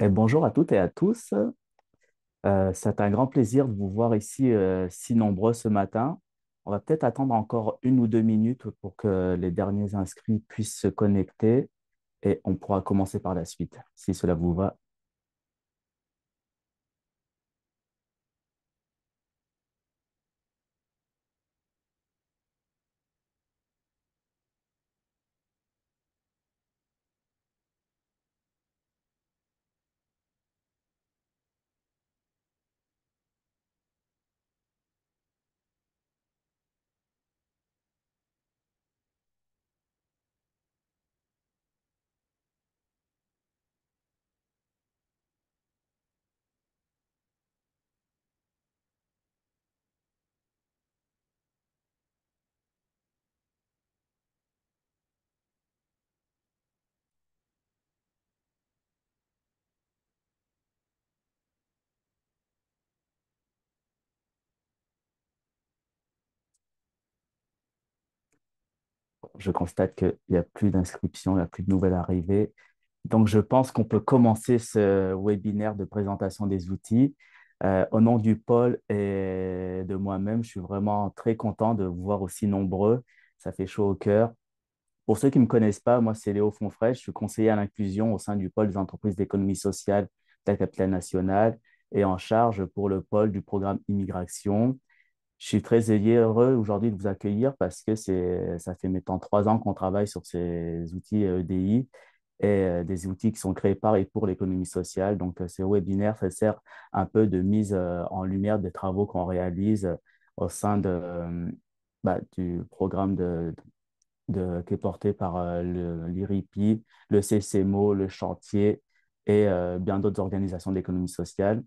Bonjour à toutes et à tous. C'est un grand plaisir de vous voir ici si nombreux ce matin. On va peut-être attendre encore 1 ou 2 minutes pour que les derniers inscrits puissent se connecter et on pourra commencer par la suite, si cela vous va. Je constate qu'il n'y a plus d'inscriptions, il n'y a plus de nouvelles arrivées. Donc, je pense qu'on peut commencer ce webinaire de présentation des outils. Au nom du pôle et de moi-même, je suis vraiment très content de vous voir aussi nombreux. Ça fait chaud au cœur. Pour ceux qui ne me connaissent pas, moi, c'est Léo Fonfray. Je suis conseiller à l'inclusion au sein du pôle des entreprises d'économie sociale de la capitale nationale et en charge pour le pôle du programme immigration. Je suis très heureux aujourd'hui de vous accueillir parce que ça fait maintenant 3 ans qu'on travaille sur ces outils EDI et des outils qui sont créés par et pour l'économie sociale. Donc, ces webinaires, ça sert un peu de mise en lumière des travaux qu'on réalise au sein du programme qui est porté par l'IRIPI, le CCMO, le chantier et bien d'autres organisations d'économie sociale.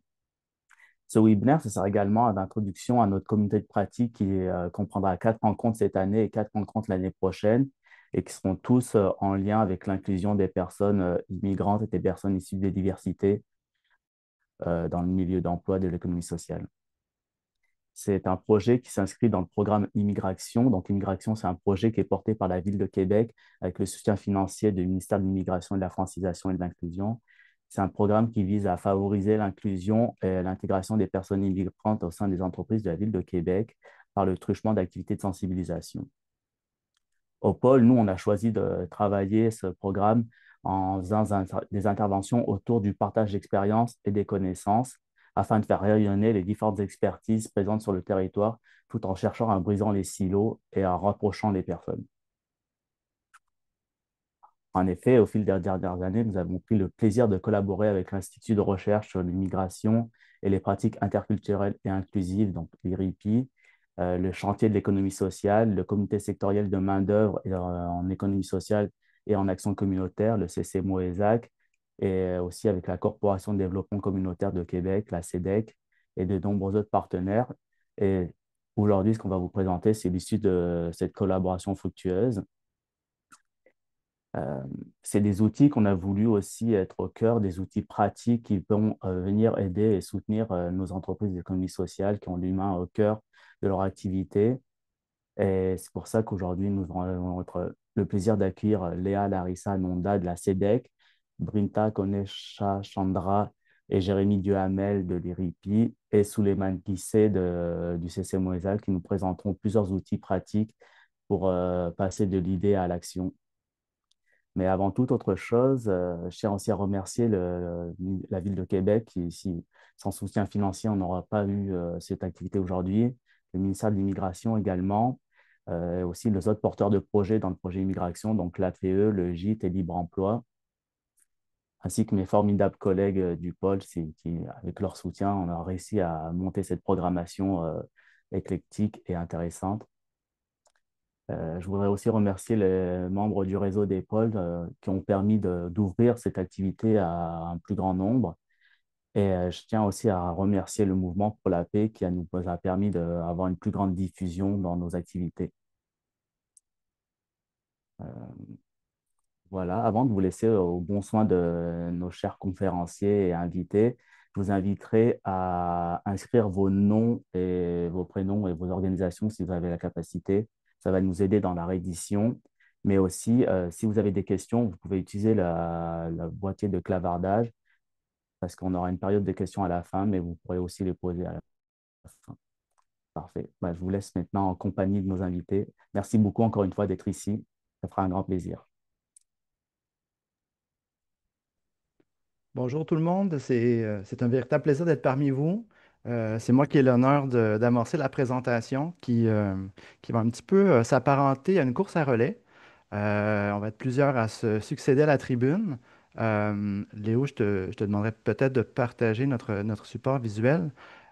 Ce webinaire, ce sera également d'introduction à notre communauté de pratique qui comprendra 4 rencontres cette année et 4 rencontres l'année prochaine et qui seront tous en lien avec l'inclusion des personnes immigrantes et des personnes issues des diversités dans le milieu d'emploi de l'économie sociale. C'est un projet qui s'inscrit dans le programme Immigration. Donc, Immigration, c'est un projet qui est porté par la Ville de Québec avec le soutien financier du ministère de l'Immigration et de la Francisation et de l'Inclusion. C'est un programme qui vise à favoriser l'inclusion et l'intégration des personnes immigrantes au sein des entreprises de la Ville de Québec par le truchement d'activités de sensibilisation. Au pôle, nous, on a choisi de travailler ce programme en faisant des interventions autour du partage d'expériences et des connaissances afin de faire rayonner les différentes expertises présentes sur le territoire tout en cherchant à brisant les silos et en rapprochant les personnes. En effet, au fil des dernières années, nous avons pris le plaisir de collaborer avec l'Institut de recherche sur l'immigration et les pratiques interculturelles et inclusives, donc l'IRIPI, le chantier de l'économie sociale, le comité sectoriel de main-d'œuvre en économie sociale et en action communautaire, le CCMO-ESAC, et aussi avec la Corporation de développement communautaire de Québec, la CEDEC, et de nombreux autres partenaires. Et aujourd'hui, ce qu'on va vous présenter, c'est l'issue de cette collaboration fructueuse. Euh, c'est des outils qu'on a voulu aussi être au cœur, des outils pratiques qui vont venir aider et soutenir nos entreprises d'économie sociale qui ont l'humain au cœur de leur activité. Et c'est pour ça qu'aujourd'hui, nous avons le plaisir d'accueillir Léa Larissa Nonda de la CEDEC, Brinta Konesha Chandra et Jérémy Duhamel de l'IRIPI et Souleymane Guissé du CC Moësal qui nous présenteront plusieurs outils pratiques pour passer de l'idée à l'action. Mais avant toute autre chose, je tiens aussi à remercier la Ville de Québec qui, sans soutien financier, on n'aura pas eu cette activité aujourd'hui. Le ministère de l'Immigration également, et aussi les autres porteurs de projets dans le projet immigration, donc l'AFE, le GIT et Libre Emploi, ainsi que mes formidables collègues du pôle qui, avec leur soutien, on a réussi à monter cette programmation éclectique et intéressante. Je voudrais aussi remercier les membres du réseau des pôles qui ont permis d'ouvrir cette activité à un plus grand nombre. Et je tiens aussi à remercier le Mouvement pour la paix qui nous a permis d'avoir une plus grande diffusion dans nos activités. Euh, voilà, avant de vous laisser au bon soin de nos chers conférenciers et invités, je vous inviterai à inscrire vos noms et vos prénoms et vos organisations si vous avez la capacité. Ça va nous aider dans la réédition. Mais aussi, si vous avez des questions, vous pouvez utiliser la boîtier de clavardage parce qu'on aura une période de questions à la fin, mais vous pourrez aussi les poser à la fin. Parfait. Bah, je vous laisse maintenant en compagnie de nos invités. Merci beaucoup encore une fois d'être ici. Ça fera un grand plaisir. Bonjour tout le monde, c'est un véritable plaisir d'être parmi vous. C'est moi qui ai l'honneur d'amorcer la présentation qui va un petit peu s'apparenter à une course à relais. On va être plusieurs à se succéder à la tribune. Léo, je te demanderais peut-être de partager notre support visuel.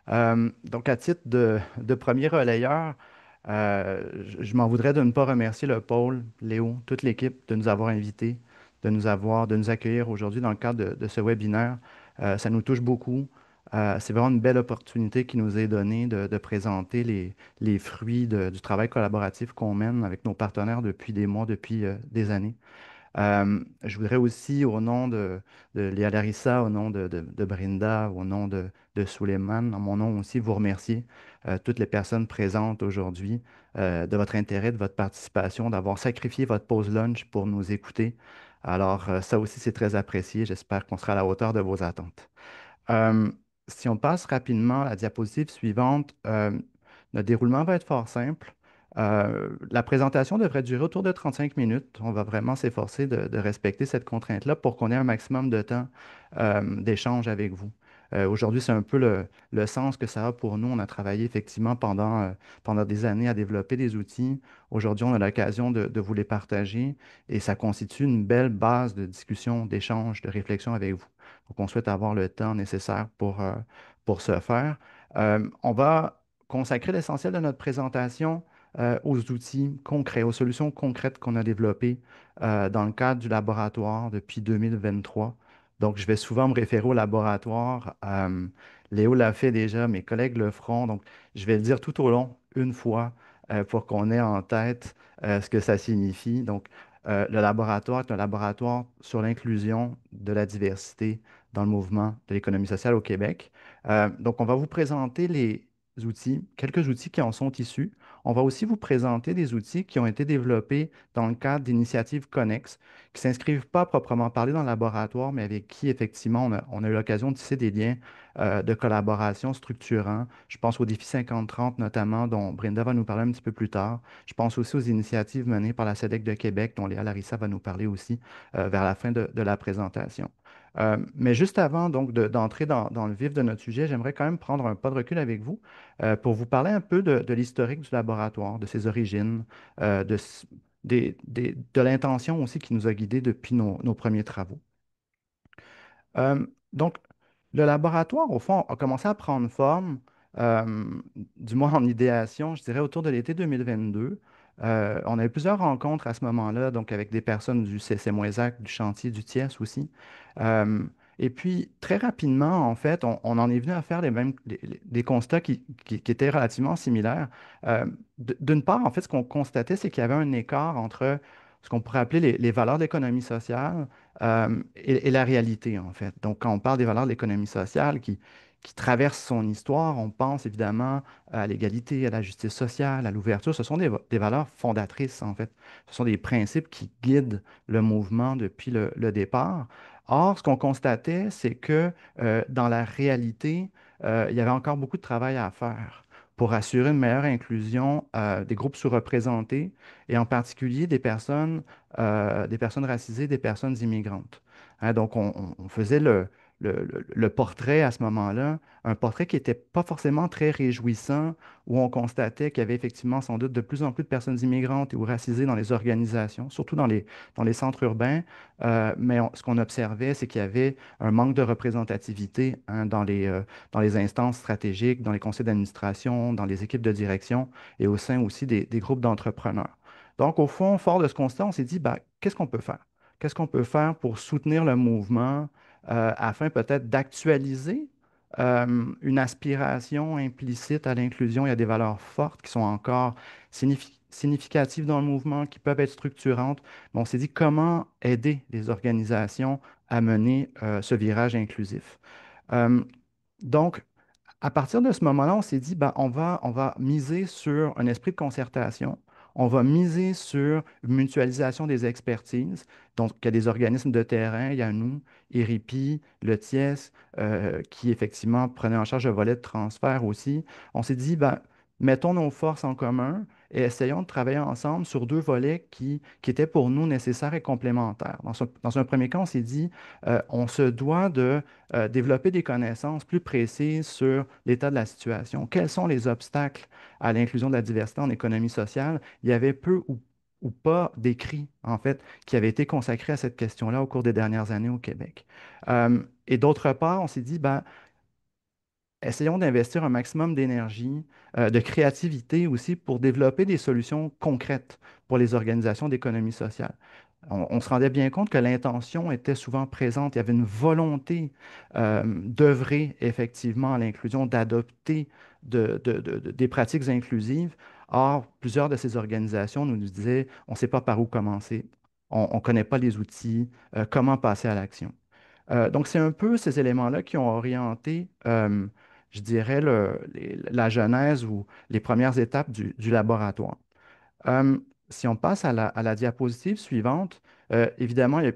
Donc, à titre de premier relayeur, je m'en voudrais de ne pas remercier le pôle, Léo, toute l'équipe de nous avoir invités, de nous accueillir aujourd'hui dans le cadre de ce webinaire. Ça nous touche beaucoup. C'est vraiment une belle opportunité qui nous est donnée de présenter les fruits du travail collaboratif qu'on mène avec nos partenaires depuis des mois, depuis des années. Je voudrais aussi, au nom de Léa Larissa, au nom de Brinda, au nom de Suleiman, en mon nom aussi, vous remercier toutes les personnes présentes aujourd'hui de votre intérêt, de votre participation, d'avoir sacrifié votre pause lunch pour nous écouter. Alors, ça aussi, c'est très apprécié. J'espère qu'on sera à la hauteur de vos attentes. Euh, Si on passe rapidement à la diapositive suivante, notre déroulement va être fort simple. La présentation devrait durer autour de 35 minutes. On va vraiment s'efforcer de respecter cette contrainte-là pour qu'on ait un maximum de temps d'échange avec vous. Aujourd'hui, c'est un peu le sens que ça a pour nous. On a travaillé effectivement pendant des années à développer des outils. Aujourd'hui, on a l'occasion de vous les partager et ça constitue une belle base de discussion, d'échange, de réflexion avec vous. Donc, on souhaite avoir le temps nécessaire pour ce faire. On va consacrer l'essentiel de notre présentation aux outils concrets, aux solutions concrètes qu'on a développées dans le cadre du laboratoire depuis 2023. Donc, je vais souvent me référer au laboratoire. Léo l'a fait déjà, mes collègues le feront. Donc, je vais le dire tout au long, une fois, pour qu'on ait en tête ce que ça signifie. Donc, le laboratoire est un laboratoire sur l'inclusion de la diversité dans le mouvement de l'économie sociale au Québec. Donc, on va vous présenter les outils, quelques outils qui en sont issus. On va aussi vous présenter des outils qui ont été développés dans le cadre d'initiatives connexes, qui ne s'inscrivent pas à proprement parler dans le laboratoire, mais avec qui, effectivement, on a eu l'occasion de tisser des liens de collaboration structurants. Je pense au défi 50-30 notamment, dont Brenda va nous parler un petit peu plus tard. Je pense aussi aux initiatives menées par la SEDEC de Québec, dont Léa Larissa va nous parler aussi vers la fin de la présentation. Mais juste avant donc d'entrer dans le vif de notre sujet, j'aimerais quand même prendre un pas de recul avec vous pour vous parler un peu de l'historique du laboratoire, de ses origines, de l'intention aussi qui nous a guidés depuis nos premiers travaux. Euh, donc, le laboratoire, au fond, a commencé à prendre forme, euh, du moins en idéation, je dirais autour de l'été 2022. On a eu plusieurs rencontres à ce moment-là, donc avec des personnes du CC-MOESAC, du chantier du TIES aussi. Euh, et puis, très rapidement, en fait, on en est venu à faire des constats qui étaient relativement similaires. Euh, D'une part, en fait, ce qu'on constatait, c'est qu'il y avait un écart entre ce qu'on pourrait appeler les valeurs d'économie sociale et la réalité, en fait. Donc, quand on parle des valeurs de l'économie sociale qui traversent son histoire, on pense évidemment à l'égalité, à la justice sociale, à l'ouverture. Ce sont des valeurs fondatrices, en fait. Ce sont des principes qui guident le mouvement depuis le départ. Or, ce qu'on constatait, c'est que dans la réalité, il y avait encore beaucoup de travail à faire pour assurer une meilleure inclusion des groupes sous-représentés et en particulier des personnes racisées, des personnes immigrantes. Hein, donc, on faisait le portrait à ce moment-là, un portrait qui n'était pas forcément très réjouissant, où on constatait qu'il y avait effectivement sans doute de plus en plus de personnes immigrantes ou racisées dans les organisations, surtout dans les centres urbains. Ce qu'on observait, c'est qu'il y avait un manque de représentativité hein, dans les instances stratégiques, dans les conseils d'administration, dans les équipes de direction et au sein aussi des groupes d'entrepreneurs. Donc, au fond, fort de ce constat, on s'est dit, bah, qu'est-ce qu'on peut faire? Qu'est-ce qu'on peut faire pour soutenir le mouvement afin peut-être d'actualiser une aspiration implicite à l'inclusion? Il y a des valeurs fortes qui sont encore significatives dans le mouvement, qui peuvent être structurantes. Mais on s'est dit comment aider les organisations à mener ce virage inclusif. Euh, donc, à partir de ce moment-là, on s'est dit, ben, on va miser sur un esprit de concertation. on va miser sur une mutualisation des expertises. Donc, il y a des organismes de terrain, il y a nous, ERIPI, le TIES, qui effectivement prenaient en charge le volet de transfert aussi. On s'est dit, ben, mettons nos forces en commun et essayons de travailler ensemble sur deux volets qui étaient pour nous nécessaires et complémentaires. Dans un premier cas, on s'est dit, on se doit de développer des connaissances plus précises sur l'état de la situation. Quels sont les obstacles à l'inclusion de la diversité en économie sociale? Il y avait peu ou pas d'écrits, en fait, qui avaient été consacrés à cette question-là au cours des dernières années au Québec. Et d'autre part, on s'est dit, ben, essayons d'investir un maximum d'énergie, de créativité aussi pour développer des solutions concrètes pour les organisations d'économie sociale. On se rendait bien compte que l'intention était souvent présente. Il y avait une volonté d'œuvrer effectivement à l'inclusion, d'adopter des pratiques inclusives. Or, plusieurs de ces organisations nous disaient, on ne sait pas par où commencer, on ne connaît pas les outils, comment passer à l'action. Donc, c'est un peu ces éléments-là qui ont orienté, je dirais, la genèse ou les premières étapes du laboratoire. Euh, Si on passe à la diapositive suivante, évidemment, il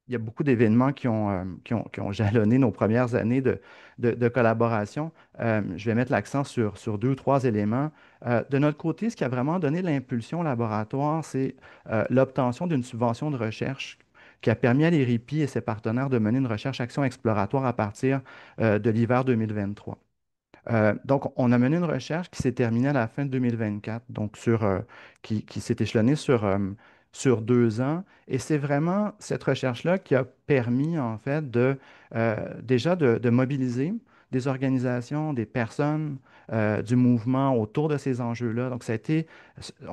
y a beaucoup d'événements qui ont jalonné nos premières années de collaboration. Je vais mettre l'accent sur deux ou trois éléments. De notre côté, ce qui a vraiment donné l'impulsion au laboratoire, c'est l'obtention d'une subvention de recherche qui a permis à l'ERIPI et ses partenaires de mener une recherche-action exploratoire à partir de l'hiver 2023. Donc, on a mené une recherche qui s'est terminée à la fin de 2024, donc qui s'est échelonnée sur 2 ans. Et c'est vraiment cette recherche-là qui a permis, en fait, déjà de mobiliser des organisations, des personnes du mouvement autour de ces enjeux-là. Donc,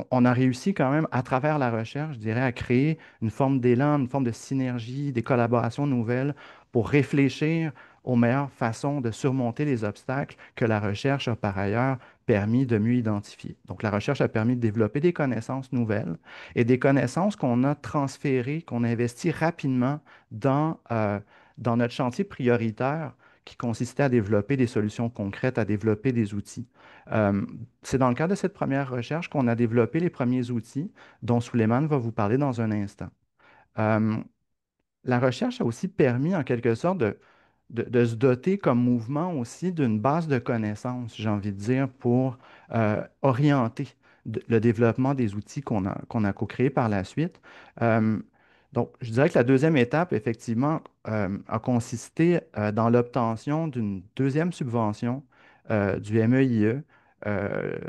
on a réussi quand même, à travers la recherche, je dirais, à créer une forme d'élan, une forme de synergie, des collaborations nouvelles pour réfléchir aux meilleures façons de surmonter les obstacles que la recherche a par ailleurs permis de mieux identifier. Donc, la recherche a permis de développer des connaissances nouvelles et des connaissances qu'on a transférées, qu'on a investies rapidement dans notre chantier prioritaire qui consistait à développer des solutions concrètes, à développer des outils. Euh, c'est dans le cadre de cette première recherche qu'on a développé les premiers outils dont Souleymane va vous parler dans un instant. Euh, la recherche a aussi permis, en quelque sorte, de se doter comme mouvement aussi d'une base de connaissances, j'ai envie de dire, pour orienter le développement des outils qu'on a co-créés par la suite. Euh, donc, je dirais que la deuxième étape, effectivement, a consisté dans l'obtention d'une deuxième subvention du MEIE,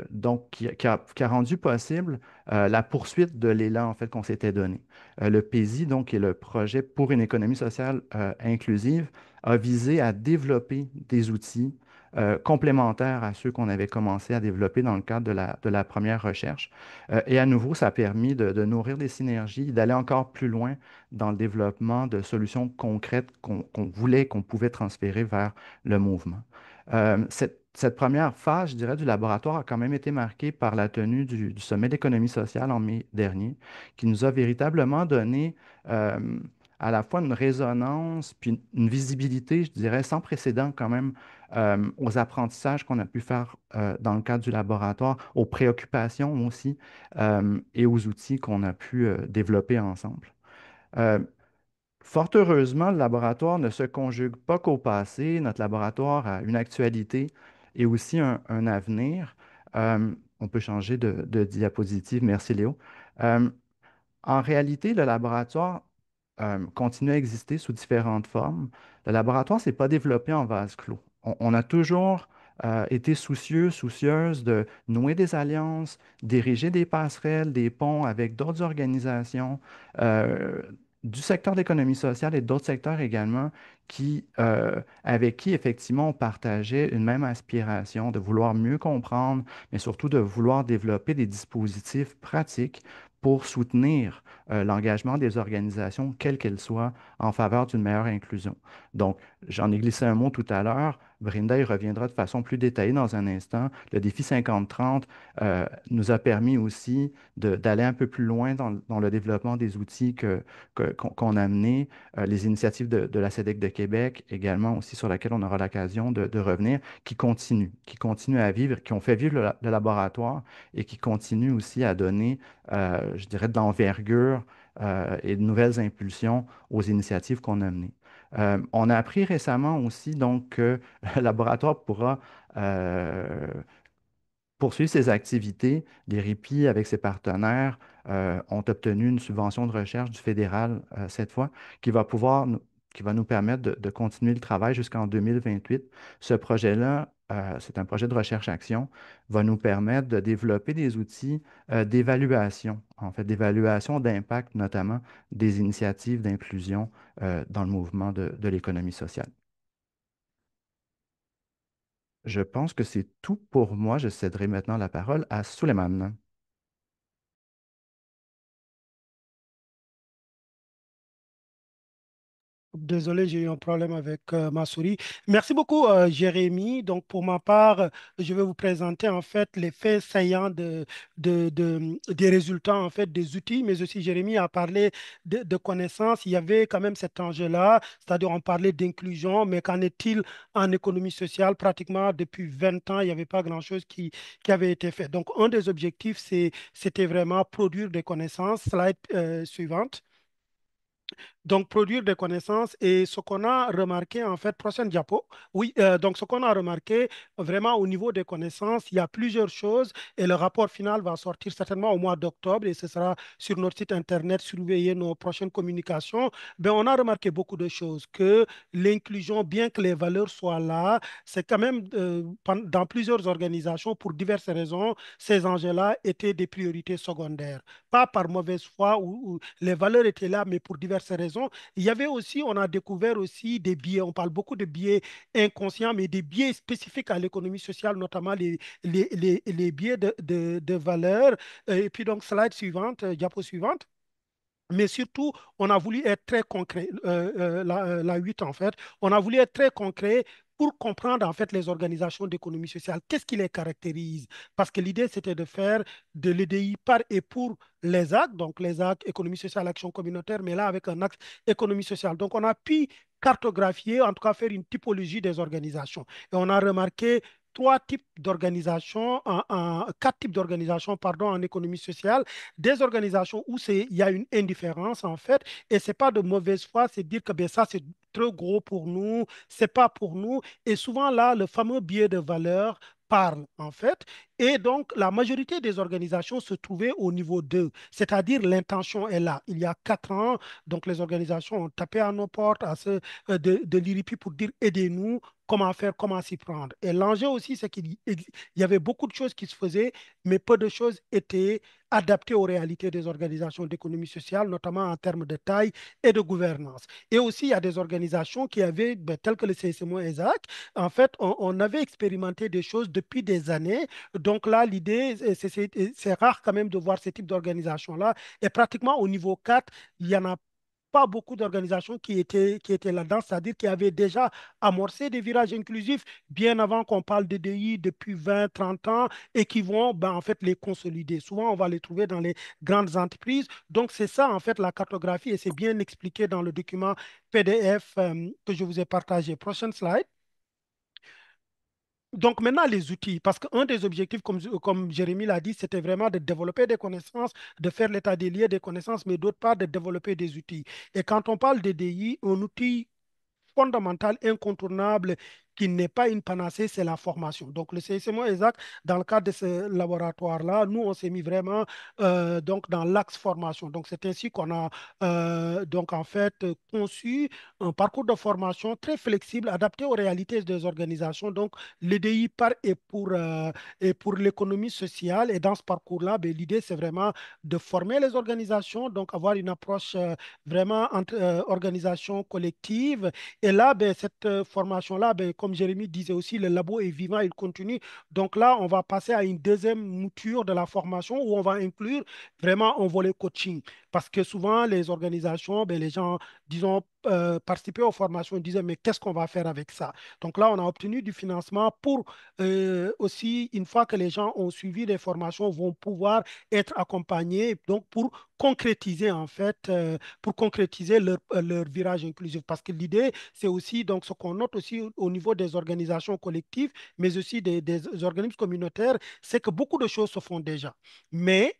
donc qui a rendu possible la poursuite de l'élan en fait, qu'on s'était donné. Le PESI, donc, qui est le projet pour une économie sociale inclusive, a visé à développer des outils complémentaires à ceux qu'on avait commencé à développer dans le cadre de la première recherche. Et à nouveau, ça a permis de nourrir des synergies, d'aller encore plus loin dans le développement de solutions concrètes qu'on voulait, qu'on pouvait transférer vers le mouvement. Cette première phase, je dirais, du laboratoire a quand même été marquée par la tenue du sommet d'économie sociale en mai dernier, qui nous a véritablement donné euh, à la fois une résonance, puis une visibilité, je dirais, sans précédent quand même, aux apprentissages qu'on a pu faire dans le cadre du laboratoire, aux préoccupations aussi, et aux outils qu'on a pu développer ensemble. Euh, Fort heureusement, le laboratoire ne se conjugue pas qu'au passé. Notre laboratoire a une actualité et aussi un avenir. On peut changer de diapositive. Merci, Léo. Euh, En réalité, le laboratoire continue à exister sous différentes formes. Le laboratoire ne s'est pas développé en vase clos. On a toujours été soucieux, soucieuse de nouer des alliances, d'ériger des passerelles, des ponts avec d'autres organisations euh, du secteur de l'économie sociale et d'autres secteurs également avec qui, effectivement, on partageait une même aspiration de vouloir mieux comprendre, mais surtout de vouloir développer des dispositifs pratiques pour soutenir l'engagement des organisations, quelles qu'elles soient, en faveur d'une meilleure inclusion. Donc, j'en ai glissé un mot tout à l'heure. Vrinda y reviendra de façon plus détaillée dans un instant. Le défi 50-30 nous a permis aussi d'aller un peu plus loin dans le développement des outils qu'on a menés, les initiatives de la SEDEC de Québec également aussi sur laquelle on aura l'occasion de revenir, qui continuent à vivre, qui ont fait vivre le laboratoire et qui continuent aussi à donner, je dirais, de l'envergure et de nouvelles impulsions aux initiatives qu'on a menées. On a appris récemment aussi donc que le laboratoire pourra poursuivre ses activités. Les RIPI, avec ses partenaires, ont obtenu une subvention de recherche du fédéral cette fois, qui va qui va nous permettre de continuer le travail jusqu'en 2028. Ce projet-là, c'est un projet de recherche-action, va nous permettre de développer des outils d'évaluation, en fait, d'évaluation d'impact, notamment des initiatives d'inclusion dans le mouvement de l'économie sociale. Je pense que c'est tout pour moi. Je céderai maintenant la parole à Souleymane. Désolé, j'ai eu un problème avec ma souris. Merci beaucoup, Jérémy. Donc, pour ma part, je vais vous présenter en fait les faits saillants des résultats en fait des outils, mais aussi Jérémy a parlé de connaissances. Il y avait quand même cet enjeu-là, c'est-à-dire on parlait d'inclusion, mais qu'en est-il en économie sociale? Pratiquement depuis 20 ans, il n'y avait pas grand-chose qui avait été fait. Donc, un des objectifs, c'était vraiment produire des connaissances. Slide suivante. Donc, produire des connaissances et ce qu'on a remarqué, en fait, prochaine diapo, oui, donc ce qu'on a remarqué vraiment au niveau des connaissances, il y a plusieurs choses et le rapport final va sortir certainement au mois d'octobre et ce sera sur notre site internet, surveiller nos prochaines communications. Ben, on a remarqué beaucoup de choses, que l'inclusion, bien que les valeurs soient là, c'est quand même dans plusieurs organisations, pour diverses raisons, ces enjeux-là étaient des priorités secondaires. Pas par mauvaise foi ou les valeurs étaient là, mais pour diverses raisons. Il y avait aussi, on a découvert aussi des biais. On parle beaucoup de biais inconscients, mais des biais spécifiques à l'économie sociale, notamment les biais de valeur. Et puis donc, slide suivante, diapo suivante. Mais surtout, on a voulu être très concret, la 8 en fait, on a voulu être très concret pour comprendre en fait les organisations d'économie sociale. Qu'est-ce qui les caractérise? Parce que l'idée, c'était de faire de l'EDI par et pour les actes, donc les actes économie sociale, action communautaire, mais là avec un axe économie sociale. Donc on a pu cartographier, en tout cas faire une typologie des organisations. Et on a remarqué trois types d'organisations, quatre types d'organisations, pardon, en économie sociale, des organisations où il y a une indifférence en fait, et c'est pas de mauvaise foi, c'est dire que ben, ça c'est trop gros pour nous, c'est pas pour nous, et souvent là, le fameux biais de valeur parle en fait, et donc la majorité des organisations se trouvaient au niveau 2, c'est-à-dire l'intention est là. Il y a 4 ans, donc les organisations ont tapé à nos portes de l'IRIPI pour dire aidez-nous, comment faire, comment s'y prendre. Et l'enjeu aussi, c'est qu'il y avait beaucoup de choses qui se faisaient, mais peu de choses étaient adaptées aux réalités des organisations d'économie sociale, notamment en termes de taille et de gouvernance. Et aussi, il y a des organisations qui avaient, ben, telles que le CSMO ESAC, en fait, on avait expérimenté des choses depuis des années. Donc là, l'idée, c'est rare quand même de voir ce type d'organisation-là. Et pratiquement au niveau 4, il y en a pas beaucoup d'organisations qui étaient là-dedans, c'est-à-dire qui avaient déjà amorcé des virages inclusifs bien avant qu'on parle de DI depuis 20, 30 ans et qui vont ben, en fait les consolider. Souvent, on va les trouver dans les grandes entreprises. Donc, c'est ça en fait la cartographie et c'est bien expliqué dans le document PDF que je vous ai partagé. Prochaine slide. Donc maintenant, les outils, parce qu'un des objectifs, comme Jérémy l'a dit, c'était vraiment de développer des connaissances, de faire l'état des lieux des connaissances, mais d'autre part, de développer des outils. Et quand on parle de DI, un outil fondamental, incontournable, qui n'est pas une panacée, c'est la formation. Donc, le CSMO exact, dans le cadre de ce laboratoire-là, nous, on s'est mis vraiment donc dans l'axe formation. Donc, c'est ainsi qu'on a donc en fait conçu un parcours de formation très flexible, adapté aux réalités des organisations. Donc, l'EDI par et pour l'économie sociale. Et dans ce parcours-là, ben, l'idée, c'est vraiment de former les organisations, donc avoir une approche vraiment entre organisation collective et là, ben, cette formation-là, ben, comme Jérémy disait aussi, le labo est vivant, il continue. Donc là, on va passer à une deuxième mouture de la formation où on va inclure vraiment un volet coaching. Parce que souvent, les organisations, ben, les gens, disons, participaient aux formations disaient, mais qu'est-ce qu'on va faire avec ça? Donc là, on a obtenu du financement pour aussi, une fois que les gens ont suivi les formations, vont pouvoir être accompagnés donc pour concrétiser en fait, pour concrétiser leur virage inclusif. Parce que l'idée, c'est aussi donc ce qu'on note aussi au niveau des organisations collectives, mais aussi des organismes communautaires, c'est que beaucoup de choses se font déjà. Mais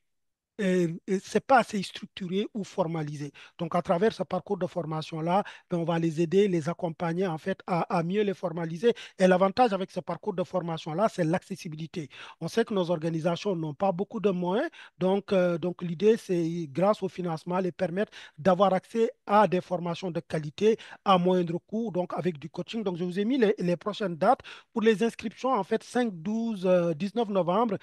c'est pas assez structuré ou formalisé. Donc, à travers ce parcours de formation-là, ben, on va les aider, les accompagner en fait à mieux les formaliser. Et l'avantage avec ce parcours de formation-là, c'est l'accessibilité. On sait que nos organisations n'ont pas beaucoup de moyens. Donc l'idée, c'est grâce au financement, les permettre d'avoir accès à des formations de qualité à moindre coût, donc avec du coaching. Donc, je vous ai mis les prochaines dates pour les inscriptions, en fait, 5, 12, 19 novembre.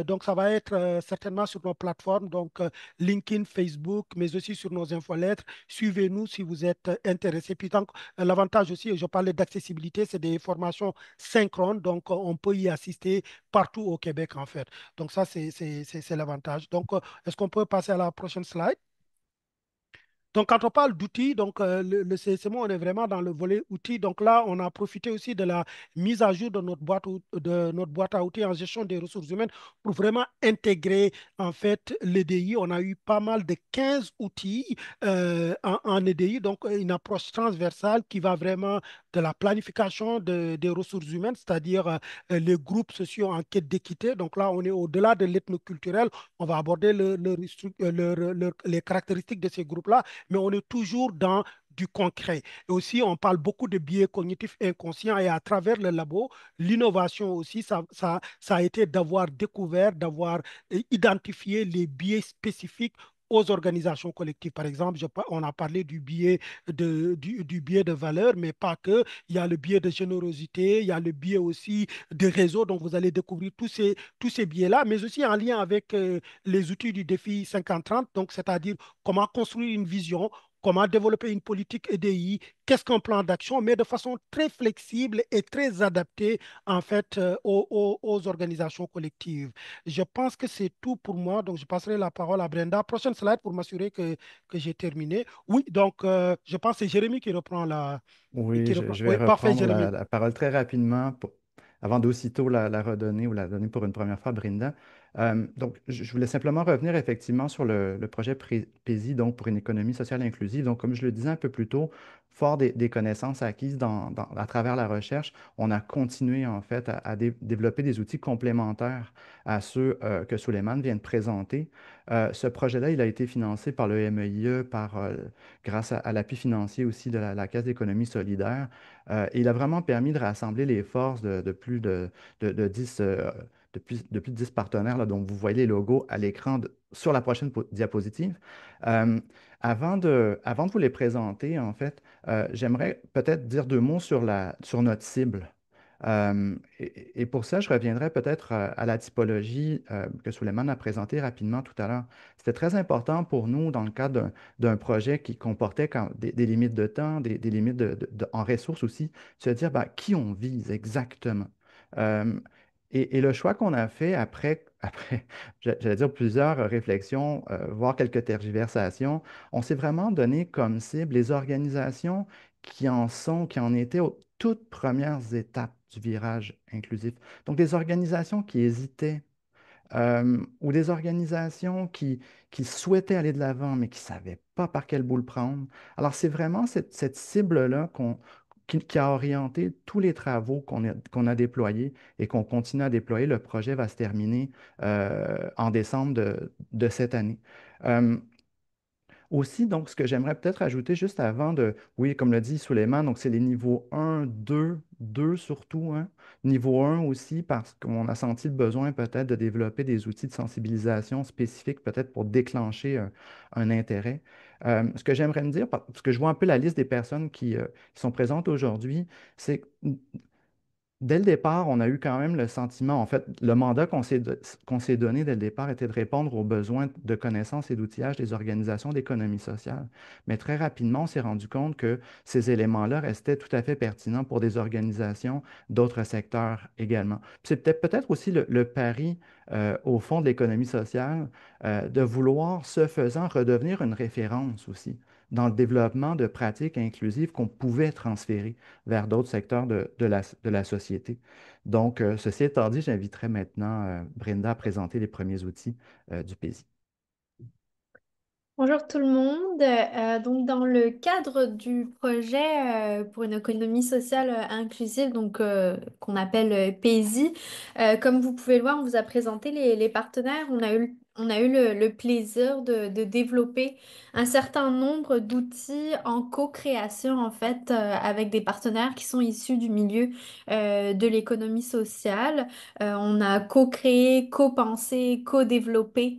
Donc, ça va être certainement sur nos plateformes, donc LinkedIn, Facebook, mais aussi sur nos infolettres. Suivez-nous si vous êtes intéressé. Puis, donc, l'avantage aussi, je parlais d'accessibilité, c'est des formations synchrones, donc on peut y assister partout au Québec, en fait. Donc, ça, c'est l'avantage. Donc, est-ce qu'on peut passer à la prochaine slide? Donc, quand on parle d'outils, donc le CSMO, on est vraiment dans le volet outils. Donc là, on a profité aussi de la mise à jour de de notre boîte à outils en gestion des ressources humaines pour vraiment intégrer en fait l'EDI. On a eu pas mal de 15 outils en EDI, donc une approche transversale qui va vraiment de la planification des ressources humaines, c'est-à-dire les groupes sociaux en quête d'équité. Donc là, on est au-delà de l'ethnoculturel. On va aborder les caractéristiques de ces groupes-là, mais on est toujours dans du concret. Et aussi, on parle beaucoup de biais cognitifs inconscients et à travers le labo, l'innovation aussi, ça a été d'avoir découvert, d'avoir identifié les biais spécifiques aux organisations collectives. Par exemple, on a parlé du du biais de valeur, mais pas que. Il y a le biais de générosité, il y a le biais aussi de réseau. Donc, vous allez découvrir tous ces biais-là, mais aussi en lien avec les outils du défi 50-30, donc c'est-à-dire comment construire une vision, comment développer une politique EDI, qu'est-ce qu'un plan d'action, mais de façon très flexible et très adaptée en fait aux organisations collectives. Je pense que c'est tout pour moi, donc je passerai la parole à Brenda. Prochaine slide pour m'assurer que j'ai terminé. Oui, donc je pense que c'est Jérémy qui reprend Oui, qui reprend. je vais Oui, parfait, reprendre Jérémy. la parole très rapidement avant d'aussitôt la redonner ou la donner pour une première fois à Brinda. Donc, je voulais simplement revenir effectivement sur le projet PESI, donc pour une économie sociale inclusive. Donc, comme je le disais un peu plus tôt, fort des connaissances acquises à travers la recherche, on a continué en fait à développer des outils complémentaires à ceux que Souleymane vient de présenter. Ce projet-là, il a été financé par le MEIE, grâce à l'appui financier aussi de la Caisse d'économie solidaire. Et il a vraiment permis de rassembler les forces de plus de 10, de plus de 10 partenaires, là, dont vous voyez les logos à l'écran sur la prochaine diapositive. Euh, avant de vous les présenter, en fait, j'aimerais peut-être dire deux mots sur notre cible. Et pour ça, je reviendrai peut-être à la typologie que Souleymane a présentée rapidement tout à l'heure. C'était très important pour nous dans le cadre d'un projet qui comportait des limites de temps, des limites en ressources aussi, de se dire ben, qui on vise exactement. Euh, et le choix qu'on a fait après j'allais dire plusieurs réflexions, voire quelques tergiversations, on s'est vraiment donné comme cible les organisations qui en étaient aux toutes premières étapes du virage inclusif. Donc des organisations qui hésitaient ou des organisations qui souhaitaient aller de l'avant, mais qui ne savaient pas par quel bout le prendre. Alors, c'est vraiment cette cible-là qui a orienté tous les travaux qu'on a déployés et qu'on continue à déployer. Le projet va se terminer en décembre de cette année. Euh, Aussi, donc, ce que j'aimerais peut-être ajouter juste avant oui, comme le dit Souleymane, donc c'est les niveaux 1, 2 surtout, hein. Niveau 1 aussi, parce qu'on a senti le besoin peut-être de développer des outils de sensibilisation spécifiques, peut-être pour déclencher un intérêt. Ce que j'aimerais me dire, parce que je vois un peu la liste des personnes qui sont présentes aujourd'hui, c'est dès le départ, on a eu quand même le sentiment, en fait, le mandat qu'on s'est donné dès le départ était de répondre aux besoins de connaissances et d'outillage des organisations d'économie sociale. Mais très rapidement, on s'est rendu compte que ces éléments-là restaient tout à fait pertinents pour des organisations d'autres secteurs également. Puis c'est peut-être aussi le pari au fond de l'économie sociale de vouloir, ce faisant, redevenir une référence aussi dans le développement de pratiques inclusives qu'on pouvait transférer vers d'autres secteurs de la société. Donc, ceci étant dit, j'inviterai maintenant Brenda à présenter les premiers outils du PESI. Bonjour tout le monde. Donc dans le cadre du projet pour une économie sociale inclusive, qu'on appelle PAISY, comme vous pouvez le voir, on vous a présenté les partenaires. On a eu le plaisir de développer un certain nombre d'outils en co-création en fait avec des partenaires qui sont issus du milieu de l'économie sociale. On a co-créé, co-pensé, co-développé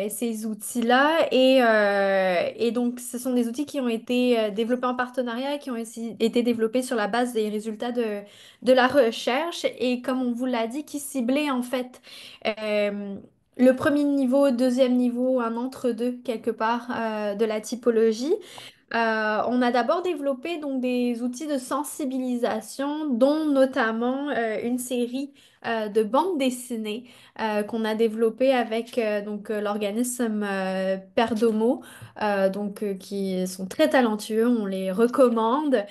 ces outils-là. Et donc, ce sont des outils qui ont été développés en partenariat, qui ont aussi été développés sur la base des résultats de la recherche et, comme on vous l'a dit, qui ciblaient en fait euh, le premier niveau, deuxième niveau, un entre-deux quelque part de la typologie. On a d'abord développé donc des outils de sensibilisation, dont notamment une série de bandes dessinées qu'on a développées avec l'organisme Perdomo, qui sont très talentueux, on les recommande.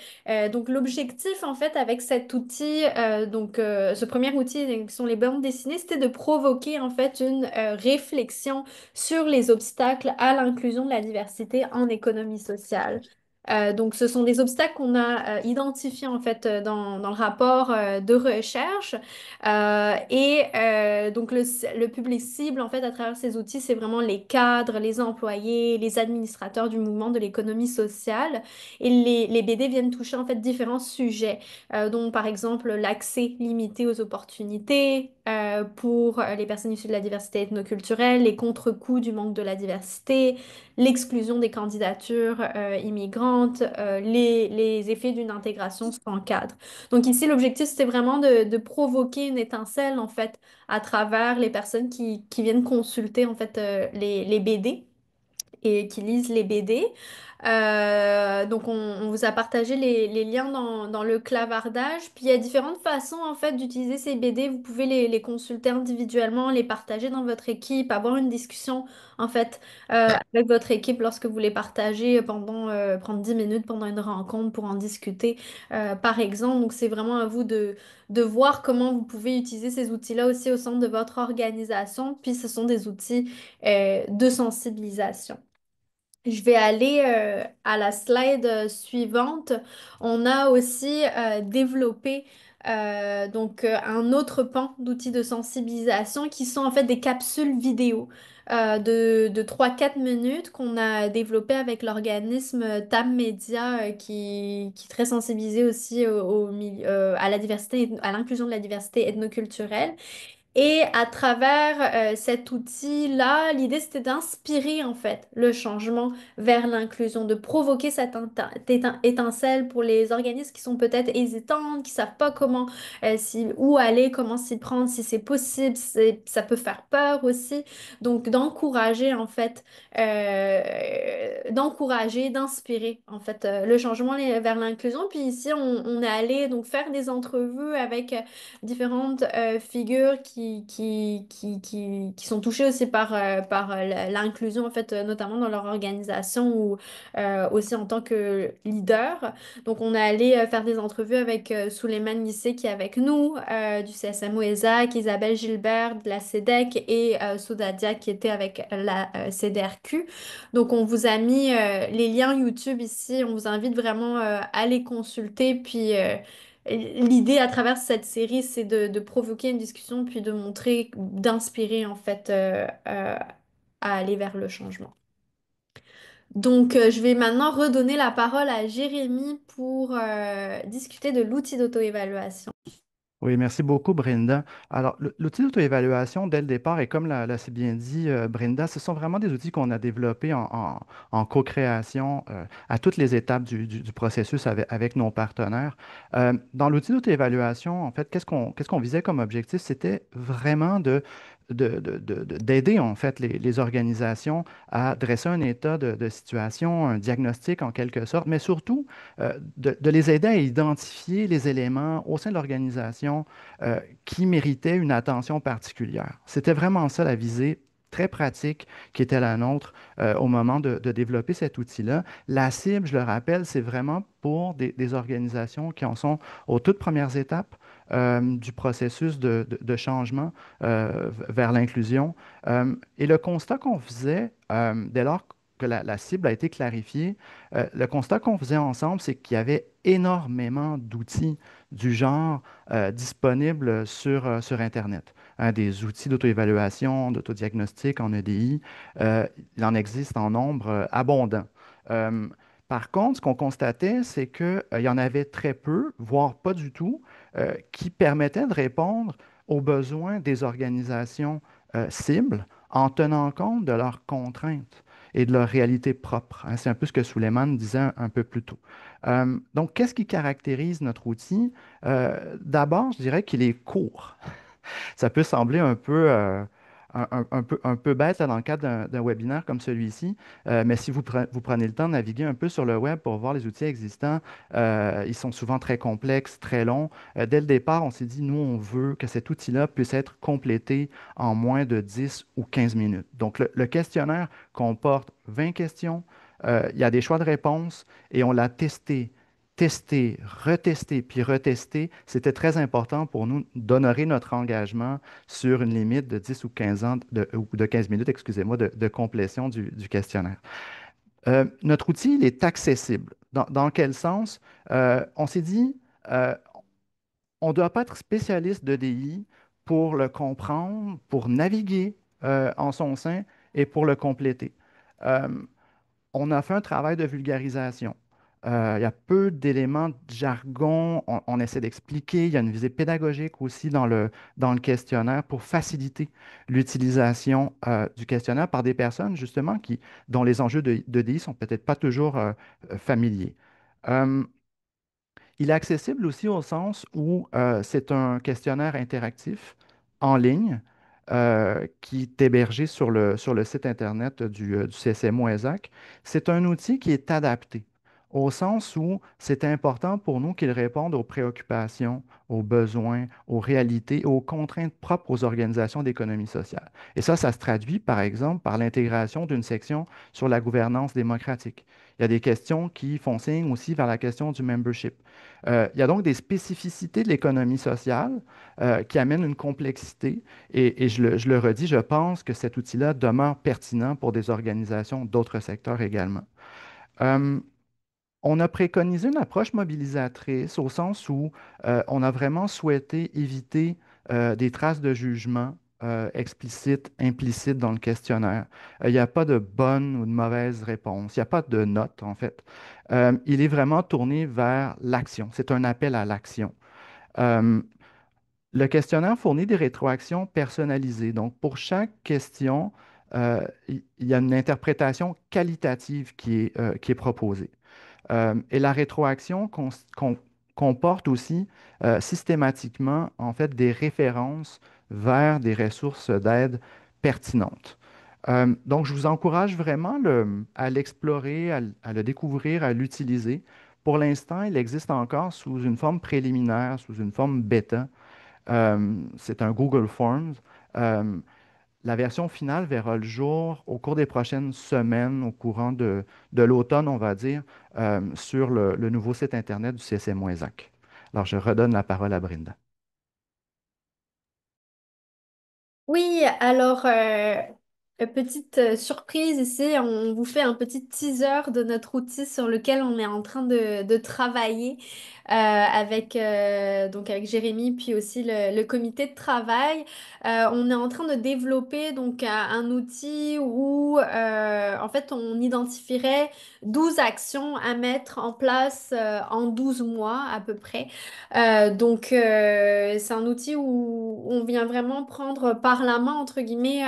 Donc l'objectif en fait avec cet outil, ce premier outil qui sont les bandes dessinées, c'était de provoquer en fait une réflexion sur les obstacles à l'inclusion de la diversité en économie sociale. Donc, ce sont des obstacles qu'on a identifiés en fait dans le rapport de recherche. Le public cible en fait à travers ces outils, c'est vraiment les cadres, les employés, les administrateurs du mouvement de l'économie sociale. Et les BD viennent toucher en fait différents sujets, dont par exemple l'accès limité aux opportunités pour les personnes issues de la diversité ethnoculturelle, les contre-coups du manque de la diversité, l'exclusion des candidatures immigrantes, les effets d'une intégration sans cadre. Donc ici, l'objectif, c'était vraiment de provoquer une étincelle, en fait, à travers les personnes qui viennent consulter, en fait, les BD et qui lisent les BD. On vous a partagé les liens dans le clavardage. Puis il y a différentes façons en fait d'utiliser ces BD. Vous pouvez les consulter individuellement, les partager dans votre équipe, avoir une discussion en fait avec votre équipe lorsque vous les partagez prendre 10 minutes pendant une rencontre pour en discuter par exemple. Donc c'est vraiment à vous de voir comment vous pouvez utiliser ces outils-là aussi au sein de votre organisation. Puis ce sont des outils de sensibilisation. Je vais aller à la slide suivante. On a aussi développé un autre pan d'outils de sensibilisation qui sont en fait des capsules vidéo de 3-4 minutes qu'on a développé avec l'organisme TAM Media qui est très sensibilisé aussi à la diversité, à l'inclusion de la diversité ethnoculturelle. Et à travers cet outil-là, l'idée c'était d'inspirer en fait le changement vers l'inclusion, de provoquer cette étincelle pour les organismes qui sont peut-être hésitants, qui savent pas où aller, comment s'y prendre, si c'est possible, ça peut faire peur aussi. Donc d'encourager en fait, d'inspirer en fait le changement vers l'inclusion. Puis ici on est allé donc faire des entrevues avec différentes figures qui sont touchées aussi par l'inclusion, en fait, notamment dans leur organisation ou aussi en tant que leader. Donc, on est allé faire des entrevues avec Souleymane Nissé qui est avec nous, du CSMO ESAC, Isabelle Gilbert de la CEDEC et Soudadia qui était avec la CDRQ. Donc, on vous a mis les liens YouTube ici. On vous invite vraiment à les consulter. Puis, l'idée à travers cette série, c'est de provoquer une discussion, puis de montrer, d'inspirer en fait à aller vers le changement. Donc, je vais maintenant redonner la parole à Jérémy pour discuter de l'outil d'auto-évaluation. Oui, merci beaucoup, Brenda. Alors, l'outil d'auto-évaluation, dès le départ, et comme l'a si bien dit Brenda, ce sont vraiment des outils qu'on a développés en co-création à toutes les étapes du processus avec nos partenaires. Dans l'outil d'auto-évaluation, en fait, qu'est-ce qu'on visait comme objectif? C'était vraiment d'aider en fait les organisations à dresser un état de situation, un diagnostic en quelque sorte, mais surtout de les aider à identifier les éléments au sein de l'organisation qui méritaient une attention particulière. C'était vraiment ça la visée très pratique qui était la nôtre au moment de développer cet outil-là. La cible, je le rappelle, c'est vraiment pour des organisations qui en sont aux toutes premières étapes du processus de changement vers l'inclusion. Et le constat qu'on faisait dès lors que la cible a été clarifiée, le constat qu'on faisait ensemble, c'est qu'il y avait énormément d'outils du genre disponibles sur Internet. Hein, des outils d'auto-évaluation, d'autodiagnostic en EDI, il en existe en nombre abondant. Euh, Par contre, ce qu'on constatait, c'est qu'il y en avait très peu, voire pas du tout, qui permettaient de répondre aux besoins des organisations cibles en tenant compte de leurs contraintes et de leur réalité propre. Hein. C'est un peu ce que Suleiman disait un peu plus tôt. Donc, qu'est-ce qui caractérise notre outil? D'abord, je dirais qu'il est court. Ça peut sembler un peu, un peu bête là, dans le cadre d'un webinaire comme celui-ci, mais si vous prenez le temps de naviguer un peu sur le web pour voir les outils existants, ils sont souvent très complexes, très longs. Dès le départ, on s'est dit, nous, on veut que cet outil-là puisse être complété en moins de 10 ou 15 minutes. Donc, le questionnaire comporte 20 questions. Il y a des choix de réponses et on l'a retester, puis retester. C'était très important pour nous d'honorer notre engagement sur une limite de 10 ou 15 ans, ou de 15 minutes, excusez-moi, de complétion du questionnaire. Notre outil, il est accessible. Dans quel sens? On s'est dit, euh, on ne doit pas être spécialiste de DI pour le comprendre, pour naviguer en son sein et pour le compléter. Euh, on a fait un travail de vulgarisation. Il y a peu d'éléments de jargon. On essaie d'expliquer. Il y a une visée pédagogique aussi dans le questionnaire pour faciliter l'utilisation du questionnaire par des personnes justement dont les enjeux de DI sont peut-être pas toujours familiers. Euh, il est accessible aussi au sens où c'est un questionnaire interactif en ligne qui est hébergé sur le site Internet du CSMO ESAC. C'est un outil qui est adapté au sens où c'est important pour nous qu'il réponde aux préoccupations, aux besoins, aux réalités, aux contraintes propres aux organisations d'économie sociale. Et ça se traduit par exemple par l'intégration d'une section sur la gouvernance démocratique. Il y a des questions qui font signe aussi vers la question du membership. Il y a donc des spécificités de l'économie sociale qui amènent une complexité et je le redis, je pense que cet outil-là demeure pertinent pour des organisations d'autres secteurs également. Euh, on a préconisé une approche mobilisatrice au sens où on a vraiment souhaité éviter des traces de jugement explicites, implicites dans le questionnaire. Il n'y a pas de bonne ou de mauvaise réponse. Il n'y a pas de note, en fait. Il est vraiment tourné vers l'action. C'est un appel à l'action. Euh, le questionnaire fournit des rétroactions personnalisées. Donc, pour chaque question, il y a une interprétation qualitative qui est proposée. Et la rétroaction comporte aussi systématiquement en fait des références vers des ressources d'aide pertinentes. Donc, je vous encourage vraiment à l'explorer, à le découvrir, à l'utiliser. Pour l'instant, il existe encore sous une forme préliminaire, sous une forme bêta. C'est un Google Forms. Euh, la version finale verra le jour au cours des prochaines semaines, au courant de l'automne, on va dire, sur le nouveau site Internet du CSM-ESAC. Alors, je redonne la parole à Brenda. Oui, alors, petite surprise ici, on vous fait un petit teaser de notre outil sur lequel on est en train de travailler donc avec Jérémy, puis aussi le comité de travail. On est en train de développer donc un outil où en fait on identifierait 12 actions à mettre en place en 12 mois à peu près. C'est un outil où on vient vraiment prendre par la main, entre guillemets,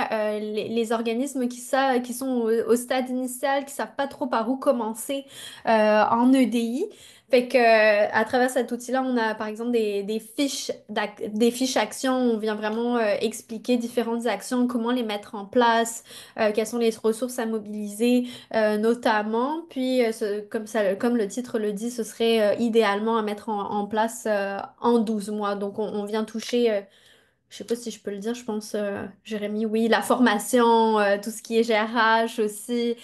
les organismes qui sont au stade initial, qui savent pas trop par où commencer en EDI. Fait que, à travers cet outil-là, on a par exemple des fiches actions. On vient vraiment expliquer différentes actions, comment les mettre en place, quelles sont les ressources à mobiliser notamment. Puis, comme le titre le dit, ce serait idéalement à mettre en place en 12 mois. Donc, on vient toucher je sais pas si je peux le dire, je pense, Jérémy, oui, la formation, tout ce qui est GRH aussi,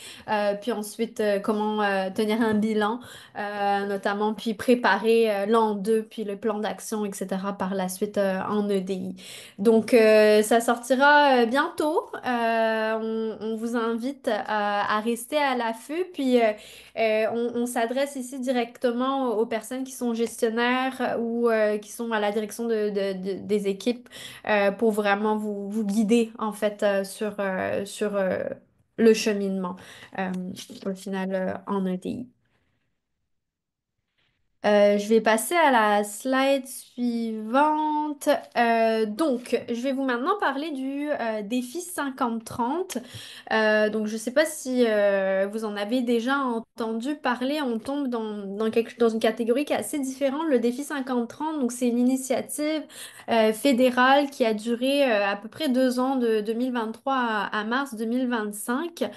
puis ensuite comment tenir un bilan, notamment, puis préparer l'an 2 puis le plan d'action, etc. par la suite en EDI. Donc, ça sortira bientôt. On vous invite à rester à l'affût, puis on s'adresse ici directement aux personnes qui sont gestionnaires ou qui sont à la direction des équipes pour vraiment vous guider en fait sur le cheminement euh, au final en ETI. Je vais passer à la slide suivante. Donc, je vais vous maintenant parler du défi 50-30. Donc, je ne sais pas si vous en avez déjà entendu parler. On tombe dans une catégorie qui est assez différente. Le défi 50-30, donc c'est une initiative fédérale qui a duré à peu près 2 ans, de 2023 à mars 2025.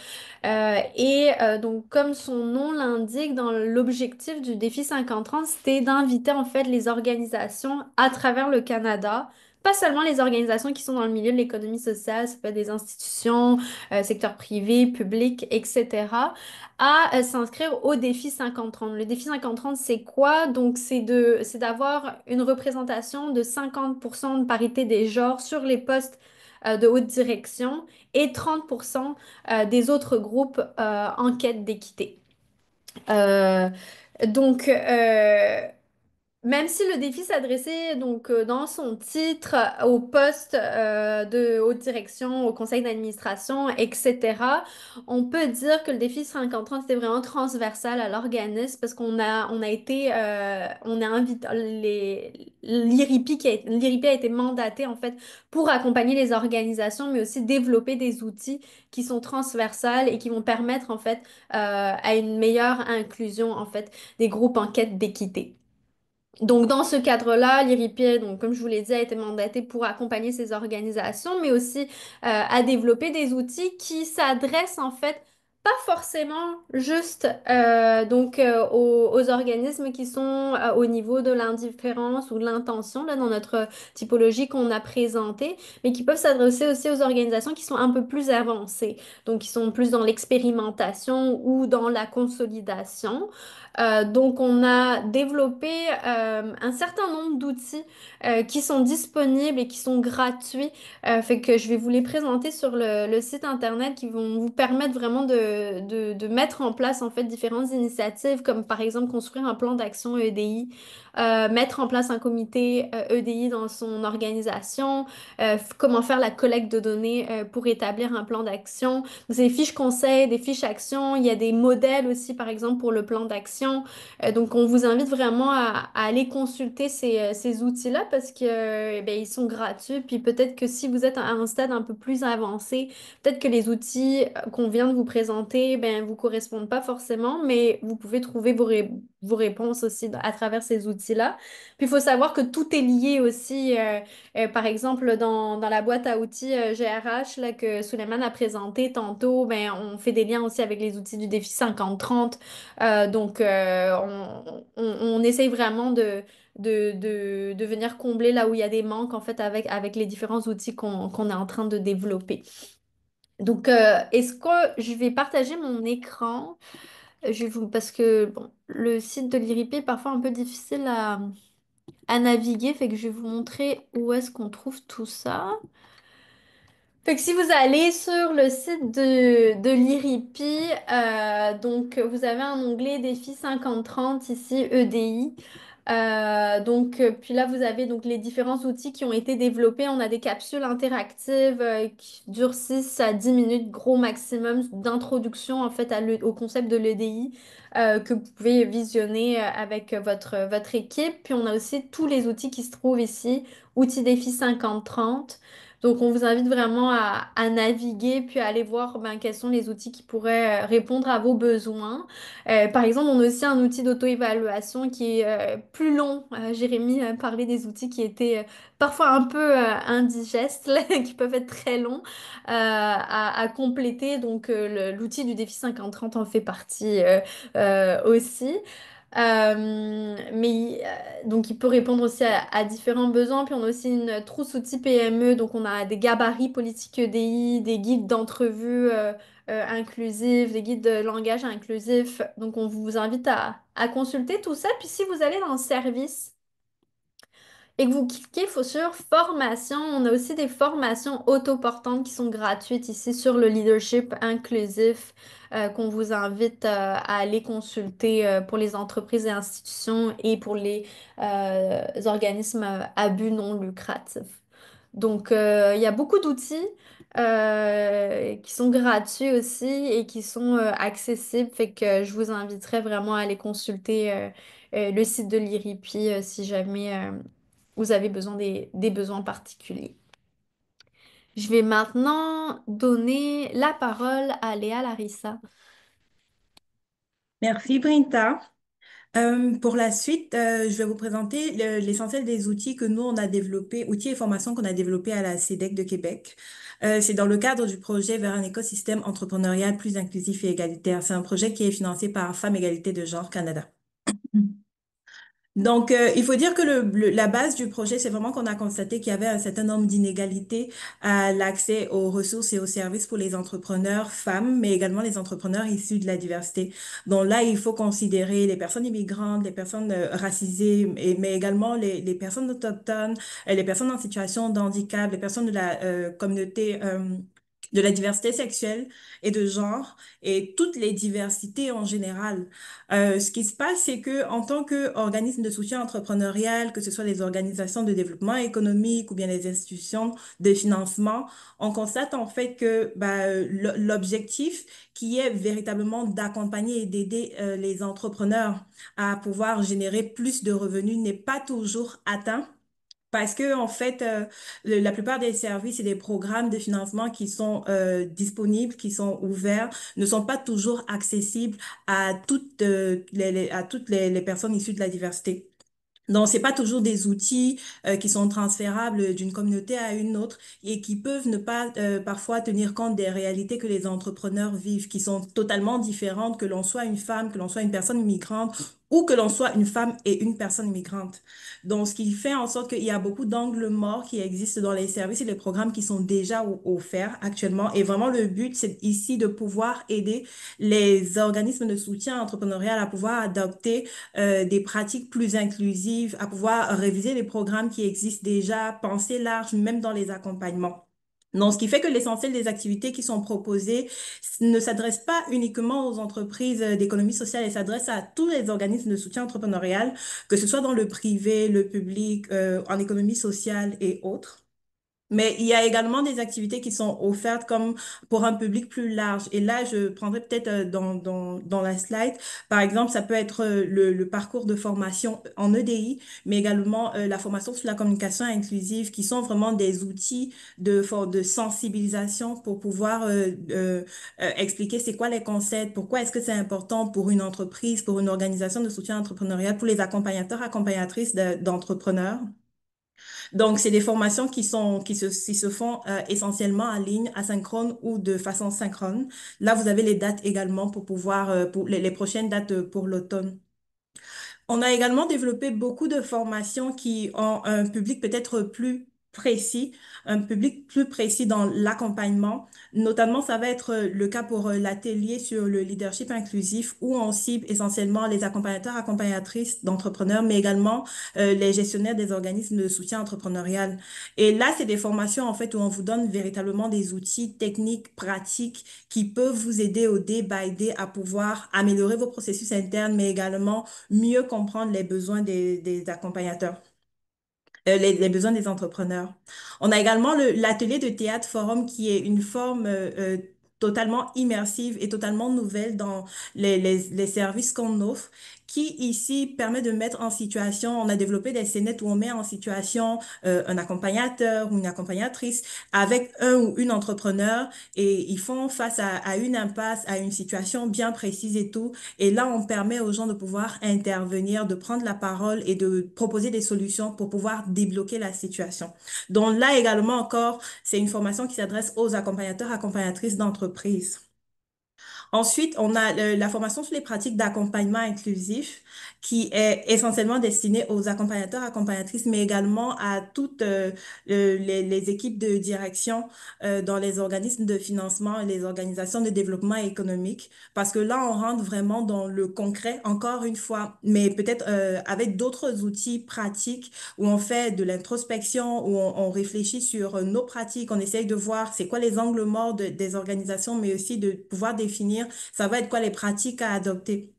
Donc, comme son nom l'indique, dans l'objectif du défi 50-30, c'était d'inviter en fait les organisations à travers le Canada, pas seulement les organisations qui sont dans le milieu de l'économie sociale, ça peut être des institutions, secteur privé, public, etc., à s'inscrire au défi 50-30. Le défi 50-30, c'est quoi? Donc, c'est d'avoir une représentation de 50% de parité des genres sur les postes de haute direction et 30% des autres groupes en quête d'équité. Euh, donc, même si le défi s'adressait donc dans son titre au poste de haute direction, au conseil d'administration, etc., on peut dire que le défi 50-30 était vraiment transversal à l'organisme parce on a été, on a invité l'IRIPI a été mandaté en fait pour accompagner les organisations, mais aussi développer des outils qui sont transversales et qui vont permettre en fait à une meilleure inclusion en fait des groupes en quête d'équité. Donc, dans ce cadre-là, l'IRIPI, donc, comme je vous l'ai dit, a été mandaté pour accompagner ces organisations, mais aussi à développer des outils qui s'adressent en fait pas forcément juste aux organismes qui sont au niveau de l'indifférence ou de l'intention là, dans notre typologie qu'on a présentée, mais qui peuvent s'adresser aussi aux organisations qui sont un peu plus avancées, donc qui sont plus dans l'expérimentation ou dans la consolidation. Donc, on a développé un certain nombre d'outils qui sont disponibles et qui sont gratuits. Fait que je vais vous les présenter sur le site internet qui vont vous permettre vraiment de mettre en place en fait différentes initiatives comme par exemple construire un plan d'action EDI, mettre en place un comité EDI dans son organisation, comment faire la collecte de données pour établir un plan d'action. Vous avez des fiches conseils, des fiches actions, il y a des modèles aussi par exemple pour le plan d'action. Donc, on vous invite vraiment à aller consulter ces outils-là parce que, eh bien, ils sont gratuits. Puis peut-être que si vous êtes à un stade un peu plus avancé, peut-être que les outils qu'on vient de vous présenter, ben, vous correspondent pas forcément, mais vous pouvez trouver vos réponses aussi à travers ces outils-là. Puis, il faut savoir que tout est lié aussi. Par exemple, dans la boîte à outils GRH là, que Souleymane a présenté tantôt, ben, on fait des liens aussi avec les outils du défi 50-30. Donc, on essaye vraiment de venir combler là où il y a des manques en fait avec les différents outils qu'on est en train de développer. Donc, est-ce que je vais partager mon écran? Parce que bon, le site de l'IRIP est parfois un peu difficile à naviguer, fait que je vais vous montrer où est-ce qu'on trouve tout ça. Fait que si vous allez sur le site de l'IRIPI, donc vous avez un onglet défi 50-30 ici, EDI. Puis là, vous avez donc les différents outils qui ont été développés. On a des capsules interactives qui durent 6 à 10 minutes, gros maximum, d'introduction en fait au concept de l'EDI que vous pouvez visionner avec votre équipe. Puis on a aussi tous les outils qui se trouvent ici, outils défi 50-30. Donc, on vous invite vraiment à naviguer puis à aller voir ben, quels sont les outils qui pourraient répondre à vos besoins. Par exemple, on a aussi un outil d'auto-évaluation qui est plus long. Jérémy a parlé des outils qui étaient parfois un peu indigestes, là, qui peuvent être très longs à compléter. Donc, l'outil du défi 50-30 en fait partie aussi. Donc, il peut répondre aussi à différents besoins. Puis, on a aussi une trousse outils PME. Donc, on a des gabarits politiques EDI, des guides d'entrevue inclusives, des guides de langage inclusif. Donc, on vous invite à consulter tout ça. Puis, si vous allez dans le service, et que vous cliquez sur formation, on a aussi des formations autoportantes qui sont gratuites ici sur le leadership inclusif qu'on vous invite à aller consulter pour les entreprises et institutions et pour les organismes à but non lucratif. Donc, il y a beaucoup d'outils qui sont gratuits aussi et qui sont accessibles. Fait que je vous inviterai vraiment à aller consulter le site de l'IRIPI si jamais vous avez besoin des besoins particuliers. Je vais maintenant donner la parole à Léa Larissa. Merci, Brinta. Pour la suite, je vais vous présenter l'essentiel des outils que nous, on a développés, outils et formations qu'on a développés à la CEDEC de Québec. C'est dans le cadre du projet vers un écosystème entrepreneurial plus inclusif et égalitaire. C'est un projet qui est financé par Femmes Égalité de Genre Canada. Donc, il faut dire que la base du projet, c'est vraiment qu'on a constaté qu'il y avait un certain nombre d'inégalités à l'accès aux ressources et aux services pour les entrepreneurs femmes, mais également les entrepreneurs issus de la diversité. Donc là, il faut considérer les personnes immigrantes, les personnes racisées, mais également les personnes autochtones, les personnes en situation de handicap, les personnes de la communauté de la diversité sexuelle et de genre et toutes les diversités en général. Ce qui se passe, c'est que en tant qu'organisme de soutien entrepreneurial, que ce soit les organisations de développement économique ou bien les institutions de financement, on constate en fait que l'objectif qui est véritablement d'accompagner et d'aider les entrepreneurs à pouvoir générer plus de revenus n'est pas toujours atteint. Parce que, en fait, la plupart des services et des programmes de financement qui sont disponibles, qui sont ouverts, ne sont pas toujours accessibles à toutes les personnes issues de la diversité. Donc, c'est pas toujours des outils qui sont transférables d'une communauté à une autre et qui peuvent ne pas parfois tenir compte des réalités que les entrepreneurs vivent, qui sont totalement différentes, que l'on soit une femme, que l'on soit une personne immigrante ou que l'on soit une femme et une personne immigrante. Donc, ce qui fait en sorte qu'il y a beaucoup d'angles morts qui existent dans les services et les programmes qui sont déjà offerts actuellement. Et vraiment, le but, c'est ici de pouvoir aider les organismes de soutien entrepreneurial à pouvoir adopter des pratiques plus inclusives, à pouvoir réviser les programmes qui existent déjà, penser large, même dans les accompagnements. Donc, ce qui fait que l'essentiel des activités qui sont proposées ne s'adresse pas uniquement aux entreprises d'économie sociale, elles s'adressent à tous les organismes de soutien entrepreneurial, que ce soit dans le privé, le public, en économie sociale et autres. Mais il y a également des activités qui sont offertes comme pour un public plus large. Et là, je prendrai peut-être dans la slide, par exemple, ça peut être le parcours de formation en EDI, mais également la formation sur la communication inclusive, qui sont vraiment des outils de sensibilisation pour pouvoir expliquer c'est quoi les concepts, pourquoi est-ce que c'est important pour une entreprise, pour une organisation de soutien entrepreneurial, pour les accompagnateurs, accompagnatrices d'entrepreneurs. Donc, c'est des formations qui se font essentiellement en ligne, asynchrone ou de façon synchrone. Là, vous avez les dates également pour pouvoir, pour les prochaines dates pour l'automne. On a également développé beaucoup de formations qui ont un public peut-être plus précis, un public plus précis dans l'accompagnement. Notamment, ça va être le cas pour l'atelier sur le leadership inclusif où on cible essentiellement les accompagnateurs, accompagnatrices d'entrepreneurs, mais également les gestionnaires des organismes de soutien entrepreneurial. Et là, c'est des formations en fait où on vous donne véritablement des outils techniques, pratiques qui peuvent vous aider au day by day à pouvoir améliorer vos processus internes, mais également mieux comprendre les besoins des accompagnateurs, les besoins des entrepreneurs. On a également l'atelier de théâtre forum qui est une forme totalement immersive et totalement nouvelle dans les services qu'on offre, qui ici permet de mettre en situation, on a développé des scénettes où on met en situation un accompagnateur ou une accompagnatrice avec un ou une entrepreneur et ils font face à une impasse, à une situation bien précise et tout. Et là, on permet aux gens de pouvoir intervenir, de prendre la parole et de proposer des solutions pour pouvoir débloquer la situation. Donc là également encore, c'est une formation qui s'adresse aux accompagnateurs, accompagnatrices d'entreprise. Ensuite, on a la formation sur les pratiques d'accompagnement inclusif qui est essentiellement destinée aux accompagnateurs, accompagnatrices, mais également à toutes les équipes de direction dans les organismes de financement et les organisations de développement économique. Parce que là, on rentre vraiment dans le concret, encore une fois, mais peut-être avec d'autres outils pratiques où on fait de l'introspection, où on réfléchit sur nos pratiques, on essaye de voir c'est quoi les angles morts des organisations, mais aussi de pouvoir définir ça va être quoi les pratiques à adopter.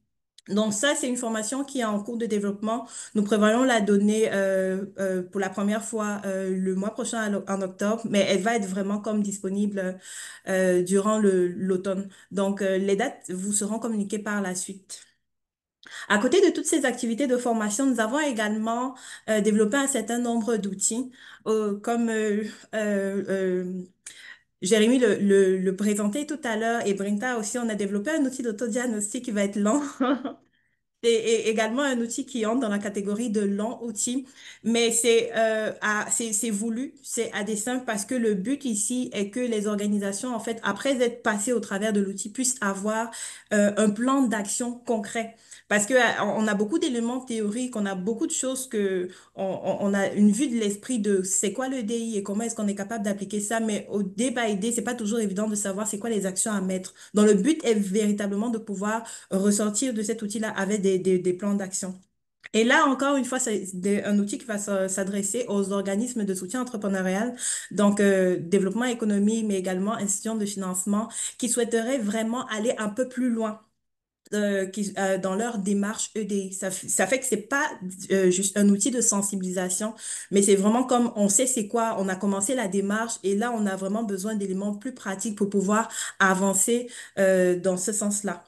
Donc ça, c'est une formation qui est en cours de développement. Nous prévoyons la donner pour la première fois le mois prochain en octobre, mais elle va être vraiment comme disponible durant l'automne. Donc les dates vous seront communiquées par la suite. À côté de toutes ces activités de formation, nous avons également développé un certain nombre d'outils, comme Jérémy le présentait tout à l'heure et Brinta aussi, on a développé un outil d'autodiagnostic qui va être lent. Et également un outil qui entre dans la catégorie de long outil, mais c'est voulu, c'est à dessein parce que le but ici est que les organisations, en fait, après être passées au travers de l'outil, puissent avoir un plan d'action concret. Parce que on a beaucoup d'éléments théoriques, on a beaucoup de choses on a une vue de l'esprit de c'est quoi le DI et comment est-ce qu'on est capable d'appliquer ça, mais au day by day, c'est pas toujours évident de savoir c'est quoi les actions à mettre. Donc le but est véritablement de pouvoir ressortir de cet outil-là avec des plans d'action. Et là, encore une fois, c'est un outil qui va s'adresser aux organismes de soutien entrepreneurial, donc développement économique, mais également institutions de financement, qui souhaiteraient vraiment aller un peu plus loin. Dans leur démarche EDI. Ça fait que c'est pas juste un outil de sensibilisation, mais c'est vraiment comme on sait c'est quoi, on a commencé la démarche et là, on a vraiment besoin d'éléments plus pratiques pour pouvoir avancer dans ce sens-là.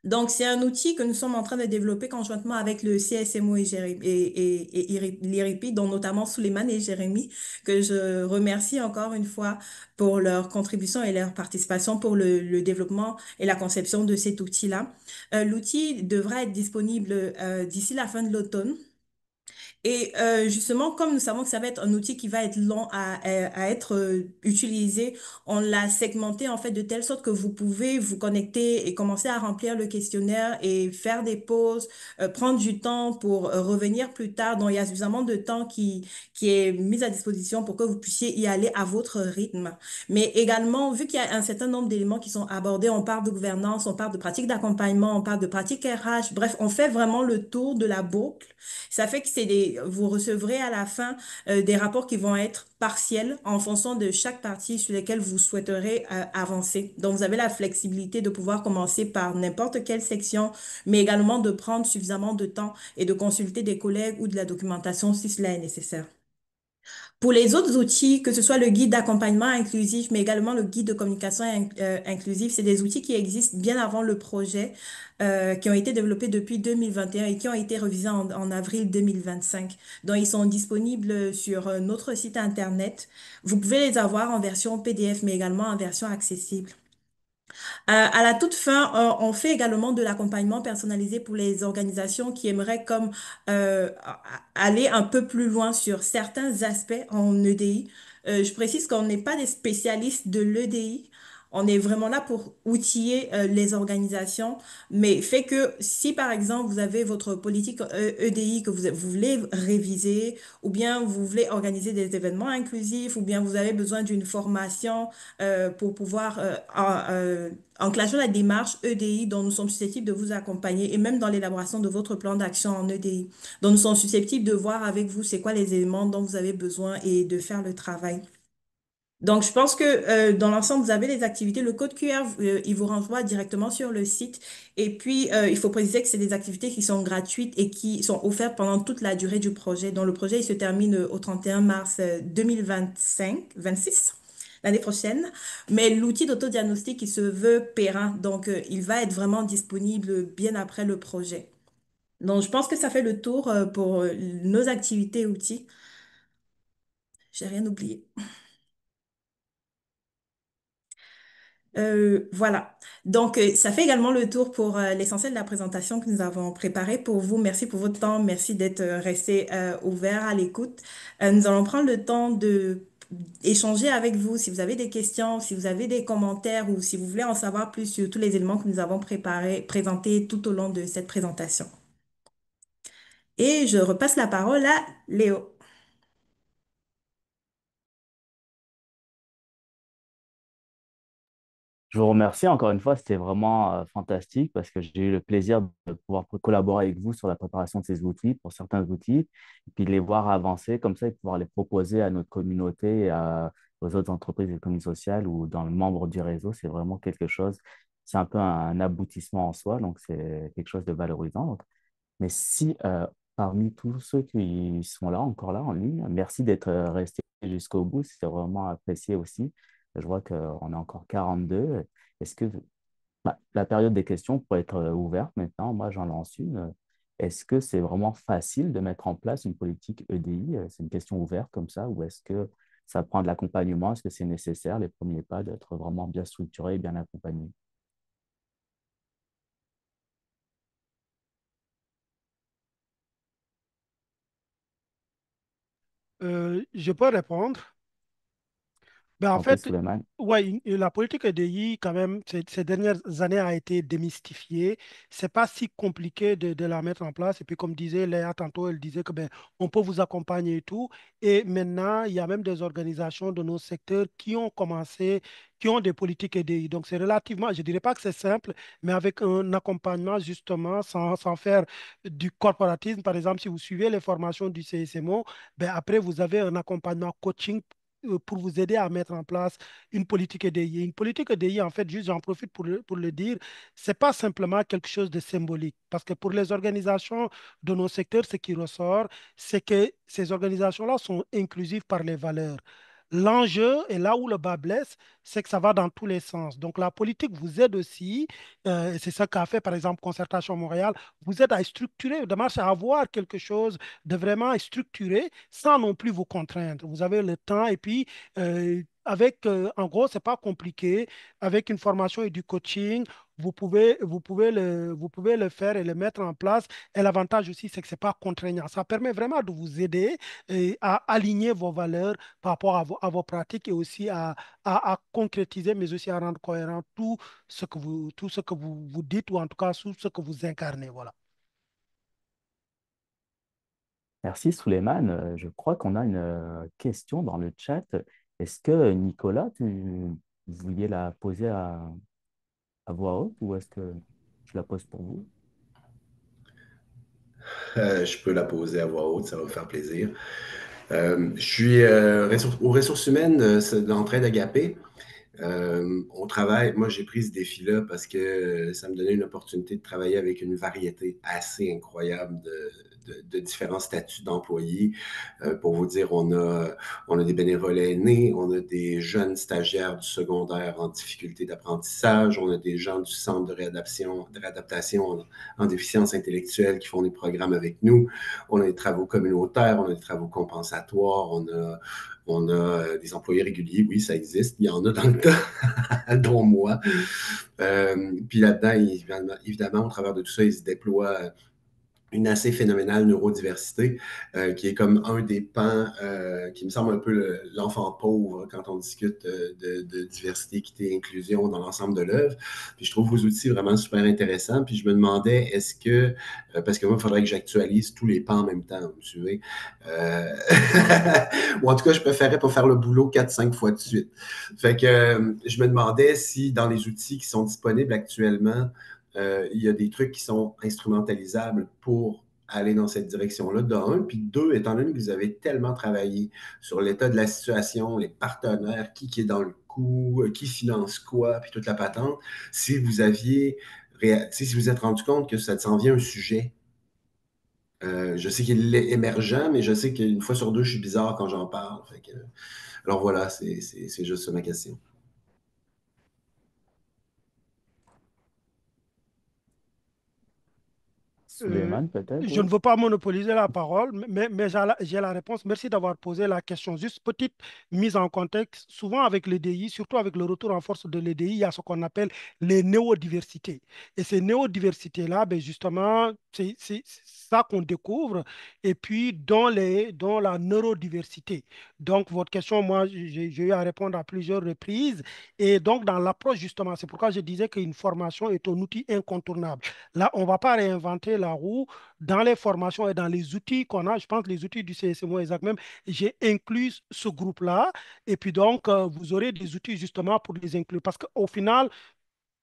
Donc, c'est un outil que nous sommes en train de développer conjointement avec le CSMO et l'IRIPI, dont notamment Souleymane et Jérémy, que je remercie encore une fois pour leur contribution et leur participation pour le développement et la conception de cet outil-là. L'outil devra être disponible d'ici la fin de l'automne. Et justement, comme nous savons que ça va être un outil qui va être long à être utilisé, on l'a segmenté en fait de telle sorte que vous pouvez vous connecter et commencer à remplir le questionnaire et faire des pauses, prendre du temps pour revenir plus tard. Donc, il y a suffisamment de temps qui est mis à disposition pour que vous puissiez y aller à votre rythme. Mais également, vu qu'il y a un certain nombre d'éléments qui sont abordés, on parle de gouvernance, on parle de pratiques d'accompagnement, on parle de pratiques RH, bref, on fait vraiment le tour de la boucle. Ça fait que vous recevrez à la fin des rapports qui vont être partiels en fonction de chaque partie sur lesquelles vous souhaiterez avancer. Donc, vous avez la flexibilité de pouvoir commencer par n'importe quelle section, mais également de prendre suffisamment de temps et de consulter des collègues ou de la documentation si cela est nécessaire. Pour les autres outils, que ce soit le guide d'accompagnement inclusif, mais également le guide de communication inclusive, c'est des outils qui existent bien avant le projet, qui ont été développés depuis 2021 et qui ont été revisés en avril 2025. Donc, ils sont disponibles sur notre site Internet. Vous pouvez les avoir en version PDF, mais également en version accessible. À la toute fin, on fait également de l'accompagnement personnalisé pour les organisations qui aimeraient comme aller un peu plus loin sur certains aspects en EDI. Je précise qu'on n'est pas des spécialistes de l'EDI. On est vraiment là pour outiller les organisations, mais fait que si par exemple vous avez votre politique EDI que vous voulez réviser, ou bien vous voulez organiser des événements inclusifs, ou bien vous avez besoin d'une formation pour pouvoir enclencher la démarche EDI dont nous sommes susceptibles de vous accompagner et même dans l'élaboration de votre plan d'action en EDI. Donc, nous sommes susceptibles de voir avec vous c'est quoi les éléments dont vous avez besoin et de faire le travail. Donc, je pense que dans l'ensemble, vous avez les activités. Le code QR, il vous renvoie directement sur le site. Et puis, il faut préciser que c'est des activités qui sont gratuites et qui sont offertes pendant toute la durée du projet. Donc, le projet, il se termine au 31 mars 2026 l'année prochaine. Mais l'outil d'autodiagnostic, il se veut périn. Donc, il va être vraiment disponible bien après le projet. Donc, je pense que ça fait le tour pour nos activités outils. J'ai rien oublié. Voilà. Donc, ça fait également le tour pour l'essentiel de la présentation que nous avons préparée pour vous. Merci pour votre temps. Merci d'être resté ouvert à l'écoute. Nous allons prendre le temps de échanger avec vous. Si vous avez des questions, si vous avez des commentaires ou si vous voulez en savoir plus sur tous les éléments que nous avons présentés tout au long de cette présentation. Et je repasse la parole à Léo. Je vous remercie encore une fois, c'était vraiment fantastique parce que j'ai eu le plaisir de pouvoir collaborer avec vous sur la préparation de ces outils, pour certains outils, et puis de les voir avancer comme ça et pouvoir les proposer à notre communauté, aux autres entreprises de l'économie sociale ou dans le membre du réseau. C'est vraiment quelque chose, c'est un peu un aboutissement en soi, donc c'est quelque chose de valorisant. Mais si parmi tous ceux qui sont là, encore là en ligne, merci d'être resté jusqu'au bout, c'est vraiment apprécié aussi. Je vois qu'on est encore 42. Est-ce que la période des questions pourrait être ouverte maintenant? Moi, j'en lance une. Est-ce que c'est vraiment facile de mettre en place une politique EDI? C'est une question ouverte comme ça, ou est-ce que ça prend de l'accompagnement? Est-ce que c'est nécessaire, les premiers pas, d'être vraiment bien structuré et bien accompagné? Je peux répondre. Ben, en J'en prie, fait, Souleymane. ouais, la politique EDI, quand même, ces dernières années a été démystifiée. C'est pas si compliqué de la mettre en place. Et puis, comme disait Léa tantôt, elle disait que ben, on peut vous accompagner et tout. Et maintenant, il y a même des organisations de nos secteurs qui ont commencé, qui ont des politiques EDI. Donc, c'est relativement, je dirais pas que c'est simple, mais avec un accompagnement, justement, sans faire du corporatisme. Par exemple, si vous suivez les formations du CSMO, ben, après, vous avez un accompagnement coaching pour vous aider à mettre en place une politique EDI. Une politique EDI, en fait, juste j'en profite pour le dire, c'est pas simplement quelque chose de symbolique. Parce que pour les organisations de nos secteurs, ce qui ressort, c'est que ces organisations-là sont inclusives par les valeurs. L'enjeu, et là où le bas blesse, c'est que ça va dans tous les sens. Donc la politique vous aide aussi, et c'est ça qu'a fait par exemple Concertation Montréal, vous aide à structurer, de marche à avoir quelque chose de vraiment structuré sans non plus vous contraindre. Vous avez le temps et puis en gros, c'est pas compliqué. Avec une formation et du coaching, vous pouvez le faire et le mettre en place. Et l'avantage aussi, c'est que c'est pas contraignant. Ça permet vraiment de vous aider à aligner vos valeurs par rapport à vos pratiques et aussi à concrétiser, mais aussi à rendre cohérent tout ce que vous dites ou en tout cas tout ce que vous incarnez. Voilà. Merci, Souleymane. Je crois qu'on a une question dans le chat. Est-ce que, Nicolas, vous vouliez la poser à voix haute ou est-ce que je la pose pour vous? Je peux la poser à voix haute, ça va me faire plaisir. Je suis aux ressources humaines d'Entraide Agapé. On travaille, moi j'ai pris ce défi-là parce que ça me donnait une opportunité de travailler avec une variété assez incroyable de différents statuts d'employés. Pour vous dire, on a des bénévoles aînés, on a des jeunes stagiaires du secondaire en difficulté d'apprentissage, on a des gens du centre de réadaptation en déficience intellectuelle qui font des programmes avec nous, on a des travaux communautaires, on a des travaux compensatoires, on a des employés réguliers, oui, ça existe. Il y en a dans le tas, dont moi. Puis là-dedans, évidemment, au travers de tout ça, il se déploie une assez phénoménale neurodiversité, qui est comme un des pans qui me semble un peu l'enfant pauvre quand on discute de diversité, équité, inclusion dans l'ensemble de l'œuvre. Puis je trouve vos outils vraiment super intéressants. Puis je me demandais, est-ce que, parce que moi, il faudrait que j'actualise tous les pans en même temps, vous suivez? Ou en tout cas, je préférais pas faire le boulot 4-5 fois de suite. Fait que je me demandais si dans les outils qui sont disponibles actuellement, il y a des trucs qui sont instrumentalisables pour aller dans cette direction-là, de un. Puis deux, étant donné que vous avez tellement travaillé sur l'état de la situation, les partenaires, qui est dans le coup, qui finance quoi, puis toute la patente, si vous aviez, si vous êtes rendu compte que ça s'en vient un sujet, je sais qu'il est émergent, mais je sais qu'une fois sur deux, je suis bizarre quand j'en parle. Fait que, alors voilà, c'est juste ça ma question. Euh, Suleiman, peut-être, je ne oui. veux pas monopoliser la parole, mais j'ai la réponse. Merci d'avoir posé la question. Juste petite mise en contexte. Souvent avec l'EDI, surtout avec le retour en force de l'EDI, il y a ce qu'on appelle les néodiversités. Et ces néodiversités-là, ben justement, c'est ça qu'on découvre. Et puis, dans la neurodiversité. Donc, votre question, moi, j'ai eu à répondre à plusieurs reprises. Et donc, dans l'approche, justement, c'est pourquoi je disais qu'une formation est un outil incontournable. Là, on ne va pas réinventer la roue dans les formations et dans les outils qu'on a. Je pense que les outils du CSMO, exact même, j'ai inclus ce groupe-là. Et puis donc, vous aurez des outils justement pour les inclure. Parce qu'au final,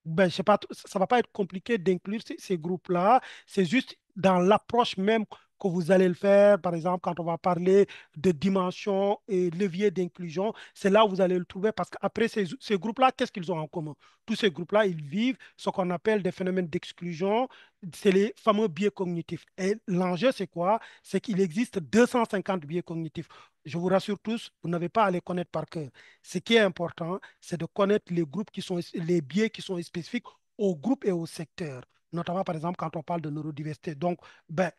ben, je sais pas, ça va pas être compliqué d'inclure ces groupes-là. C'est juste dans l'approche même que vous allez le faire. Par exemple, quand on va parler de dimension et levier d'inclusion, c'est là où vous allez le trouver parce qu'après, ces groupes-là, qu'est-ce qu'ils ont en commun? Tous ces groupes-là, ils vivent ce qu'on appelle des phénomènes d'exclusion. C'est les fameux biais cognitifs. Et l'enjeu, c'est quoi? C'est qu'il existe 250 biais cognitifs. Je vous rassure tous, vous n'avez pas à les connaître par cœur. Ce qui est important, c'est de connaître les groupes qui sont, les biais qui sont spécifiques aux groupes et aux secteurs, notamment par exemple quand on parle de neurodiversité. Donc, ben,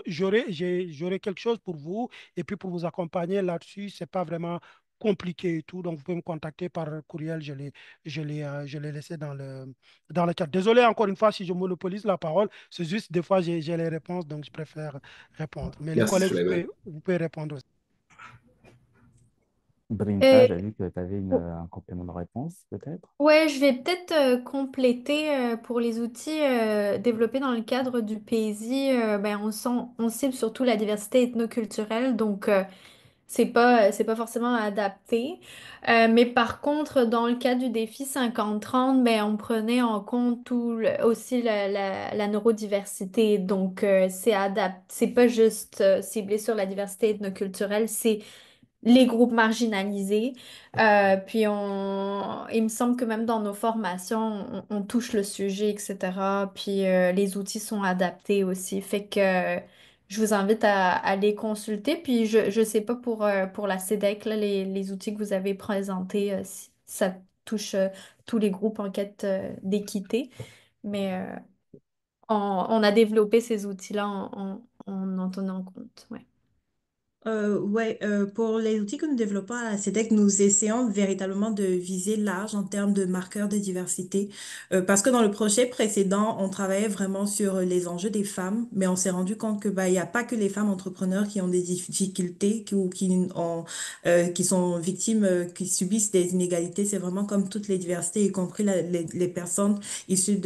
j'aurai quelque chose pour vous et puis pour vous accompagner là-dessus, c'est pas vraiment compliqué et tout. Donc, vous pouvez me contacter par courriel, je l'ai laissé dans le chat. Désolé encore une fois si je monopolise la parole, c'est juste des fois j'ai les réponses, donc je préfère répondre. Mais les Merci, collègues, Suleiman. vous pouvez répondre aussi. Brinta, Euh, j'ai vu que tu avais un complément de réponse, peut-être. ouais, je vais peut-être compléter pour les outils développés dans le cadre du PAISI. Ben, on cible surtout la diversité ethnoculturelle, donc c'est pas forcément adapté. Mais par contre, dans le cas du défi 50-30, ben, on prenait en compte aussi la neurodiversité. Donc, c'est pas juste ciblé sur la diversité ethnoculturelle, c'est les groupes marginalisés. Puis il me semble que même dans nos formations, on touche le sujet, etc. Puis les outils sont adaptés aussi. Fait que je vous invite à les consulter. Puis je sais pas pour la CEDEC, là, les outils que vous avez présentés, si ça touche tous les groupes en quête d'équité. Mais on a développé ces outils-là en tenant compte. Ouais. Ouais, pour les outils que nous développons à la CEDEC, nous essayons véritablement de viser large en termes de marqueurs de diversité. Parce que dans le projet précédent, on travaillait vraiment sur les enjeux des femmes, mais on s'est rendu compte que bah, il n'y a pas que les femmes entrepreneurs qui ont des difficultés ou qui sont victimes, qui subissent des inégalités. C'est vraiment comme toutes les diversités, y compris les personnes issues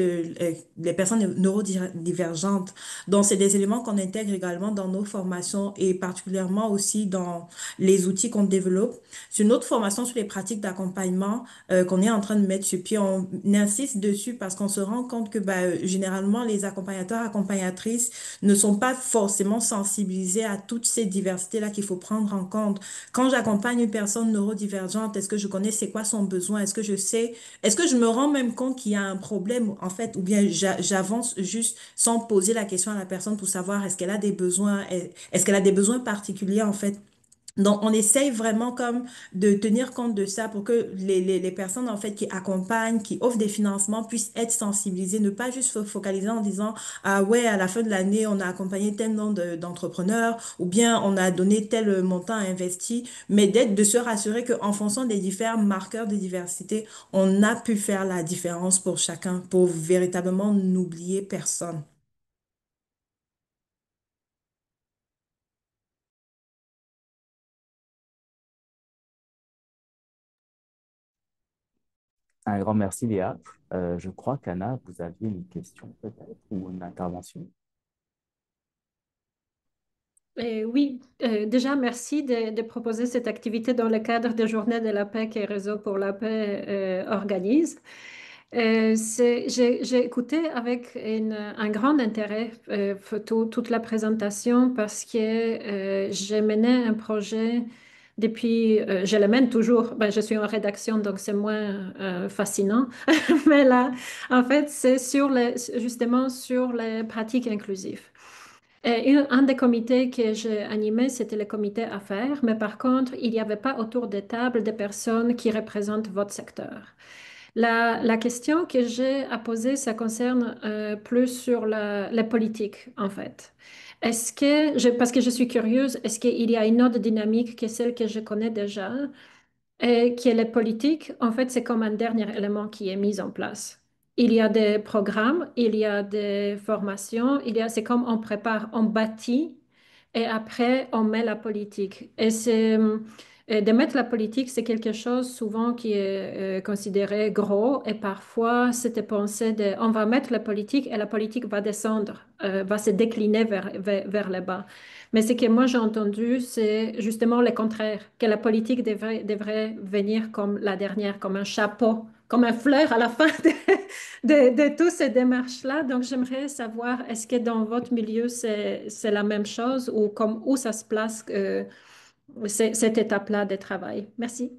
les personnes neurodivergentes. Donc, c'est des éléments qu'on intègre également dans nos formations et particulièrement aussi dans les outils qu'on développe. Sur notre formation sur les pratiques d'accompagnement qu'on est en train de mettre sur pied, on insiste dessus parce qu'on se rend compte que bah, généralement, les accompagnateurs, accompagnatrices ne sont pas forcément sensibilisés à toutes ces diversités-là qu'il faut prendre en compte. Quand j'accompagne une personne neurodivergente, est-ce que je connais c'est quoi son besoin? Est-ce que je sais, est-ce que je me rends même compte qu'il y a un problème en fait, ou bien j'avance juste sans poser la question à la personne pour savoir est-ce qu'elle a des besoins, est-ce qu'elle a des besoins particuliers en fait. Donc, on essaye vraiment comme de tenir compte de ça pour que les personnes en fait qui accompagnent, qui offrent des financements puissent être sensibilisées, ne pas juste se focaliser en disant, ah ouais, à la fin de l'année, on a accompagné tel nombre d'entrepreneurs ou bien on a donné tel montant investi, mais d'être, de se rassurer qu'en fonction des différents marqueurs de diversité, on a pu faire la différence pour chacun, pour véritablement n'oublier personne. Un grand merci, Léa. Je crois qu'Anna, vous aviez une question, peut-être, ou une intervention. Oui, déjà, merci de proposer cette activité dans le cadre des Journées de la paix que Réseau pour la paix organise. J'ai écouté avec un grand intérêt toute la présentation parce que j'ai mené un projet depuis, je le mène toujours, ben, je suis en rédaction donc c'est moins fascinant, mais là, en fait, c'est justement sur les pratiques inclusives. Un des comités que j'ai animé, c'était le comité affaires, mais par contre, il n'y avait pas autour des tables des personnes qui représentent votre secteur. La question que j'ai à poser, ça concerne plus sur la politique, en fait. Parce que je suis curieuse, est-ce qu'il y a une autre dynamique que celle que je connais déjà, et qui est la politique? En fait, c'est comme un dernier élément qui est mis en place. Il y a des programmes, il y a des formations, c'est comme on prépare, on bâtit et après on met la politique. De mettre la politique, c'est quelque chose souvent qui est considéré gros et parfois c'était pensé on va mettre la politique et la politique va descendre, va se décliner vers le bas. Mais ce que moi j'ai entendu, c'est justement le contraire, que la politique devrait venir comme la dernière, comme un chapeau, comme un fleur à la fin de toutes ces démarches-là. Donc j'aimerais savoir, est-ce que dans votre milieu, c'est la même chose ou où ça se place cette étape-là de travail? Merci.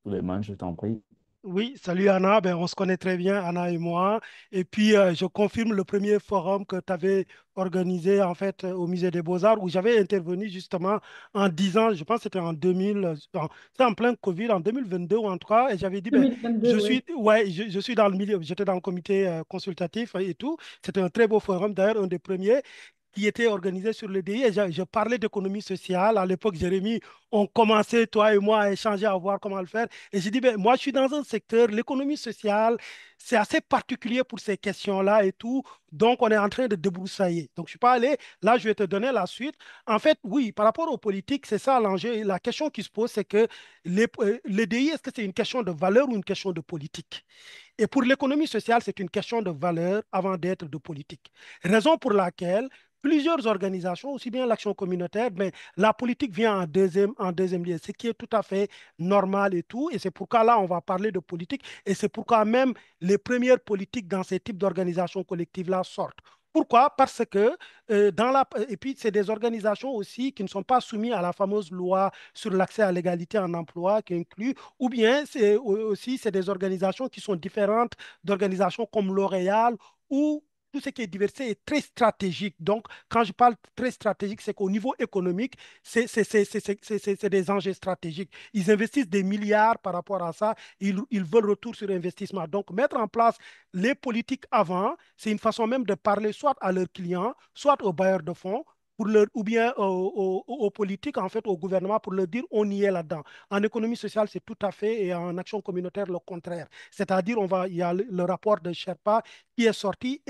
Suleiman, je t'en prie. Oui, salut Anna. Ben, on se connaît très bien, Anna et moi. Et puis, je confirme le premier forum que tu avais organisé en fait au Musée des Beaux-Arts où j'avais intervenu justement en disant, je pense que c'était en 2000, c'est en plein Covid, en 2022 ou en 3, et j'avais dit, ben, 2022, oui. ouais, je suis dans le milieu, j'étais dans le comité consultatif et tout. C'était un très beau forum, d'ailleurs, un des premiers qui était organisé sur le DI. Et je parlais d'économie sociale. À l'époque, Jérémy, on commençait, toi et moi, à échanger, à voir comment le faire. Et j'ai dit, ben, moi, je suis dans un secteur, l'économie sociale, c'est assez particulier pour ces questions-là et tout. Donc, on est en train de débroussailler. Donc, je ne suis pas allé. Là, je vais te donner la suite. En fait, oui, par rapport aux politiques, c'est ça l'enjeu. Et la question qui se pose, c'est que les DI, est-ce que c'est une question de valeur ou une question de politique? Et pour l'économie sociale, c'est une question de valeur avant d'être de politique. Raison pour laquelle plusieurs organisations, aussi bien l'action communautaire, mais la politique vient en deuxième lieu, ce qui est tout à fait normal et tout. Et c'est pourquoi là, on va parler de politique. Et c'est pourquoi même les premières politiques dans ces types d'organisations collectives-là sortent. Pourquoi? Parce que et puis c'est des organisations aussi qui ne sont pas soumises à la fameuse loi sur l'accès à l'égalité en emploi qui inclut, ou bien c'est aussi c'est des organisations qui sont différentes d'organisations comme L'Oréal ou tout ce qui est diversité est très stratégique. Donc, quand je parle très stratégique, c'est qu'au niveau économique, c'est des enjeux stratégiques. Ils investissent des milliards par rapport à ça. Ils veulent retour sur investissement. Donc, mettre en place les politiques avant, c'est une façon même de parler soit à leurs clients, soit aux bailleurs de fonds, ou bien aux politiques, en fait, au gouvernement, pour leur dire on y est là-dedans. En économie sociale, c'est tout à fait, et en action communautaire, le contraire. C'est-à-dire, il y a le rapport de Sherpa qui est sorti,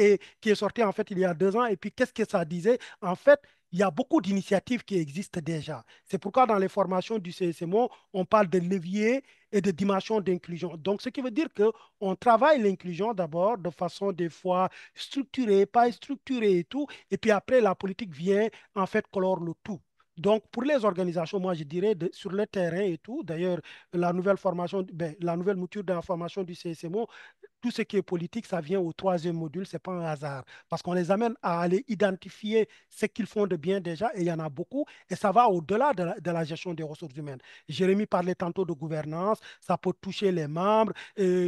en fait, il y a 2 ans. Et puis, qu'est-ce que ça disait? En fait, il y a beaucoup d'initiatives qui existent déjà. C'est pourquoi dans les formations du CSMO, on parle de levier et de dimension d'inclusion. Donc, ce qui veut dire qu'on travaille l'inclusion d'abord de façon des fois structurée, pas structurée et tout. Et puis après, la politique vient en fait clore le tout. Donc, pour les organisations, moi, je dirais sur le terrain et tout. D'ailleurs, la nouvelle formation, ben, la nouvelle mouture de la formation du CSMO, tout ce qui est politique, ça vient au troisième module, ce n'est pas un hasard. Parce qu'on les amène à aller identifier ce qu'ils font de bien déjà, et il y en a beaucoup, et ça va au-delà de la gestion des ressources humaines. Jérémy parlait tantôt de gouvernance, ça peut toucher les membres,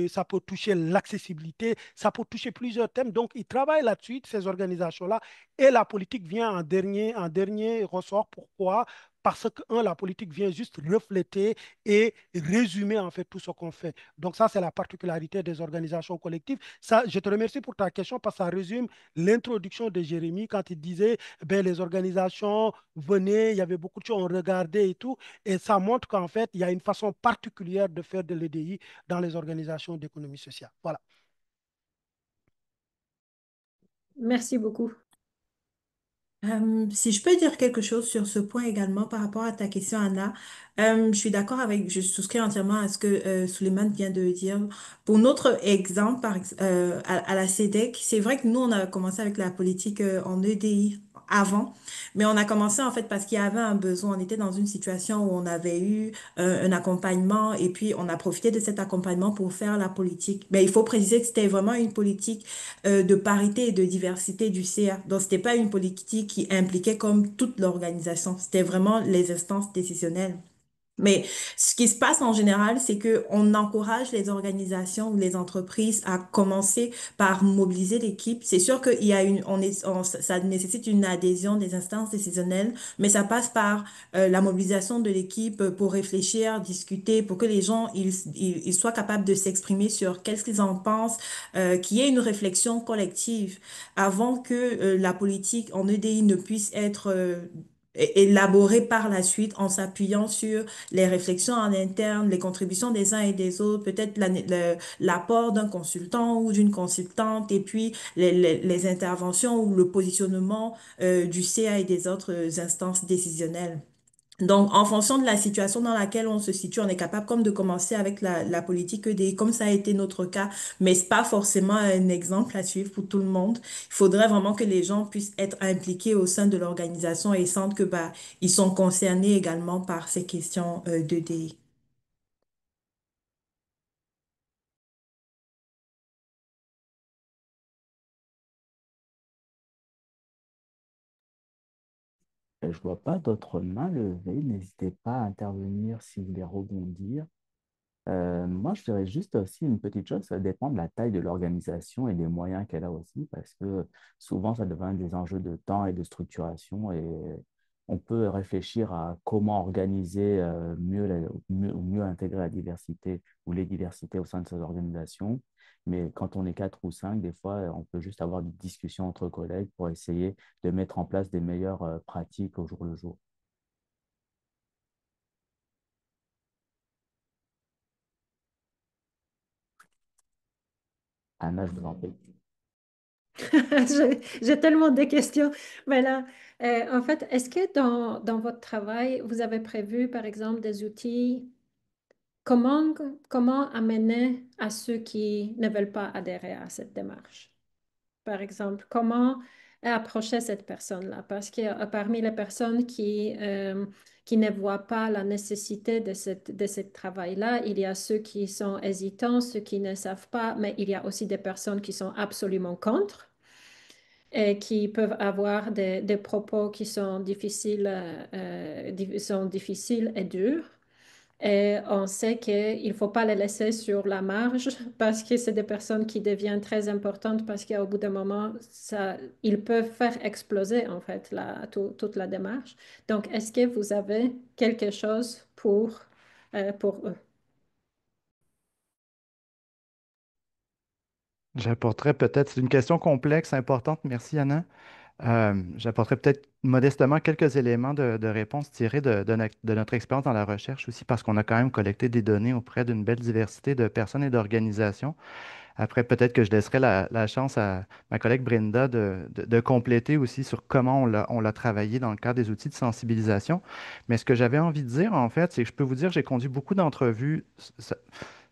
ça peut toucher l'accessibilité, ça peut toucher plusieurs thèmes. Donc, ils travaillent là-dessus, ces organisations-là, et la politique vient en dernier ressort. Pourquoi? Parce que, un, la politique vient juste refléter et résumer en fait tout ce qu'on fait. Donc ça, c'est la particularité des organisations collectives. Ça, je te remercie pour ta question parce que ça résume l'introduction de Jérémy quand il disait, ben, les organisations venaient, il y avait beaucoup de choses, on regardait et tout. Et ça montre qu'en fait, il y a une façon particulière de faire de l'EDI dans les organisations d'économie sociale. Voilà. Merci beaucoup. Si je peux dire quelque chose sur ce point également par rapport à ta question, Anna, je suis d'accord je souscris entièrement à ce que Souleymane vient de dire. Pour notre exemple, à la CEDEC, c'est vrai que nous, on a commencé avec la politique en EDI avant, mais on a commencé en fait parce qu'il y avait un besoin. On était dans une situation où on avait eu un accompagnement et puis on a profité de cet accompagnement pour faire la politique. Mais il faut préciser que c'était vraiment une politique de parité et de diversité du CA. Donc, c'était pas une politique qui impliquait comme toute l'organisation. C'était vraiment les instances décisionnelles. Mais ce qui se passe en général, c'est que on encourage les organisations ou les entreprises à commencer par mobiliser l'équipe. C'est sûr qu'il y a ça nécessite une adhésion des instances décisionnelles, mais ça passe par la mobilisation de l'équipe pour réfléchir, discuter, pour que les gens ils soient capables de s'exprimer sur qu'est-ce qu'ils en pensent, qu'il y ait une réflexion collective avant que la politique en EDI ne puisse être élaborée par la suite en s'appuyant sur les réflexions en interne, les contributions des uns et des autres, peut-être l'apport d'un consultant ou d'une consultante, et puis les interventions ou le positionnement du CA et des autres instances décisionnelles. Donc, en fonction de la situation dans laquelle on se situe, on est capable comme de commencer avec la politique EDI, comme ça a été notre cas, mais c'est pas forcément un exemple à suivre pour tout le monde. Il faudrait vraiment que les gens puissent être impliqués au sein de l'organisation et sentent que bah ils sont concernés également par ces questions d'EDI. Je vois pas d'autres mains levées. N'hésitez pas à intervenir si vous voulez rebondir. Moi, je dirais juste aussi une petite chose, ça dépend de la taille de l'organisation et des moyens qu'elle a aussi, parce que souvent, ça devient des enjeux de temps et de structuration, et on peut réfléchir à comment organiser mieux intégrer la diversité ou les diversités au sein de ces organisations. Mais quand on est quatre ou cinq, des fois, on peut juste avoir des discussions entre collègues pour essayer de mettre en place des meilleures pratiques au jour le jour. Anna, je vous en prie. J'ai tellement de questions. Mais là, en fait, est-ce que dans votre travail, vous avez prévu, par exemple, des outils? Comment, comment amener à ceux qui ne veulent pas adhérer à cette démarche? Par exemple, comment approcher cette personne-là? Parce que parmi les personnes qui ne voient pas la nécessité de ce travail-là, il y a ceux qui sont hésitants, ceux qui ne savent pas, mais il y a aussi des personnes qui sont absolument contre et qui peuvent avoir des propos qui sont sont difficiles et durs. Et on sait qu'il ne faut pas les laisser sur la marge parce que c'est des personnes qui deviennent très importantes parce qu'au bout d'un moment, ils peuvent faire exploser en fait toute la démarche. Donc, est-ce que vous avez quelque chose pour eux? J'apporterais peut-être, c'est une question complexe, importante, merci Anna. J'apporterais peut-être modestement quelques éléments de réponse tirés de notre expérience dans la recherche aussi, parce qu'on a quand même collecté des données auprès d'une belle diversité de personnes et d'organisations. Après, peut-être que je laisserai la chance à ma collègue Brenda de compléter aussi sur comment on l'a travaillé dans le cadre des outils de sensibilisation. Mais ce que j'avais envie de dire, en fait, c'est que je peux vous dire, j'ai conduit beaucoup d'entrevues.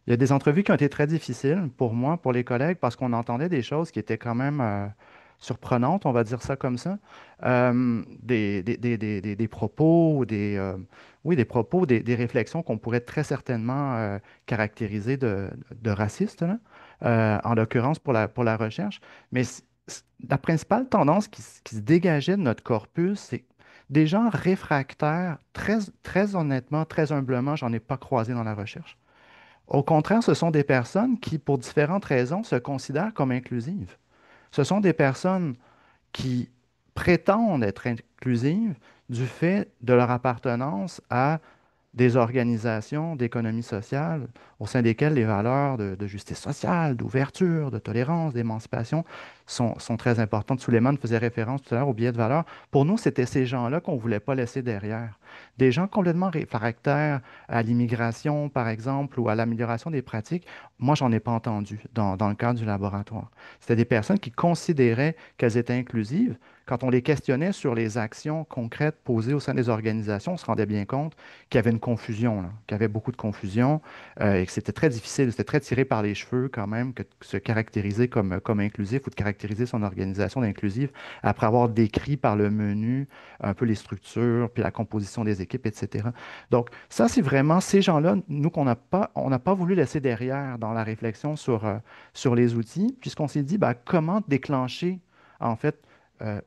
Il y a des entrevues qui ont été très difficiles pour moi, pour les collègues, parce qu'on entendait des choses qui étaient quand même surprenantes, on va dire ça comme ça. Des propos, oui, des propos, des réflexions qu'on pourrait très certainement caractériser de racistes, là, en l'occurrence pour la recherche. Mais la principale tendance qui se dégageait de notre corpus, c'est des gens réfractaires, très honnêtement, très humblement, j'en ai pas croisé dans la recherche. Au contraire, ce sont des personnes qui, pour différentes raisons, se considèrent comme inclusives. Ce sont des personnes qui prétendent être inclusives du fait de leur appartenance à des organisations d'économie sociale au sein desquelles les valeurs de justice sociale, d'ouverture, de tolérance, d'émancipation sont très importantes. Suleiman faisait référence tout à l'heure au biais de valeur. Pour nous, c'était ces gens-là qu'on ne voulait pas laisser derrière. Des gens complètement réfractaires à l'immigration, par exemple, ou à l'amélioration des pratiques, moi, j'en ai pas entendu dans le cadre du laboratoire. C'était des personnes qui considéraient qu'elles étaient inclusives. Quand on les questionnait sur les actions concrètes posées au sein des organisations, on se rendait bien compte qu'il y avait une confusion, là, qu'il y avait beaucoup de confusion et que c'était très difficile, c'était très tiré par les cheveux quand même que de se caractériser comme inclusif ou de caractériser son organisation d'inclusive après avoir décrit par le menu un peu les structures, puis la composition des équipes, etc. Donc ça, c'est vraiment ces gens-là, nous, on n'a pas voulu laisser derrière dans la réflexion sur les outils, puisqu'on s'est dit, ben, comment déclencher, en fait,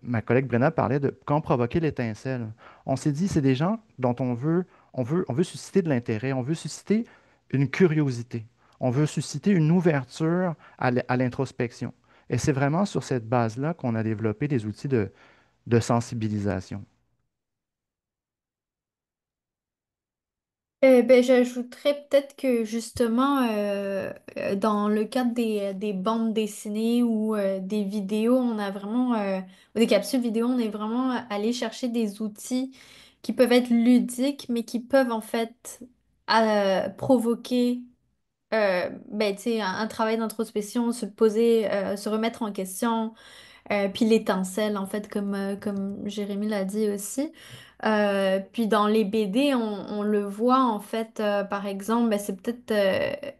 ma collègue Brenna parlait de quand provoquer l'étincelle. On s'est dit, c'est des gens dont on veut on veut susciter de l'intérêt, on veut susciter une curiosité, on veut susciter une ouverture à l'introspection. Et c'est vraiment sur cette base-là qu'on a développé des outils de sensibilisation. Ben, j'ajouterais peut-être que justement, dans le cadre des bandes dessinées ou des vidéos, ou des capsules vidéo, on est vraiment allé chercher des outils qui peuvent être ludiques, mais qui peuvent en fait provoquer ben, tu sais, un travail d'introspection, se poser, se remettre en question, puis l'étincelle, en fait, comme Jérémy l'a dit aussi. Puis dans les BD, on le voit, en fait, par exemple, ben, c'est peut-être...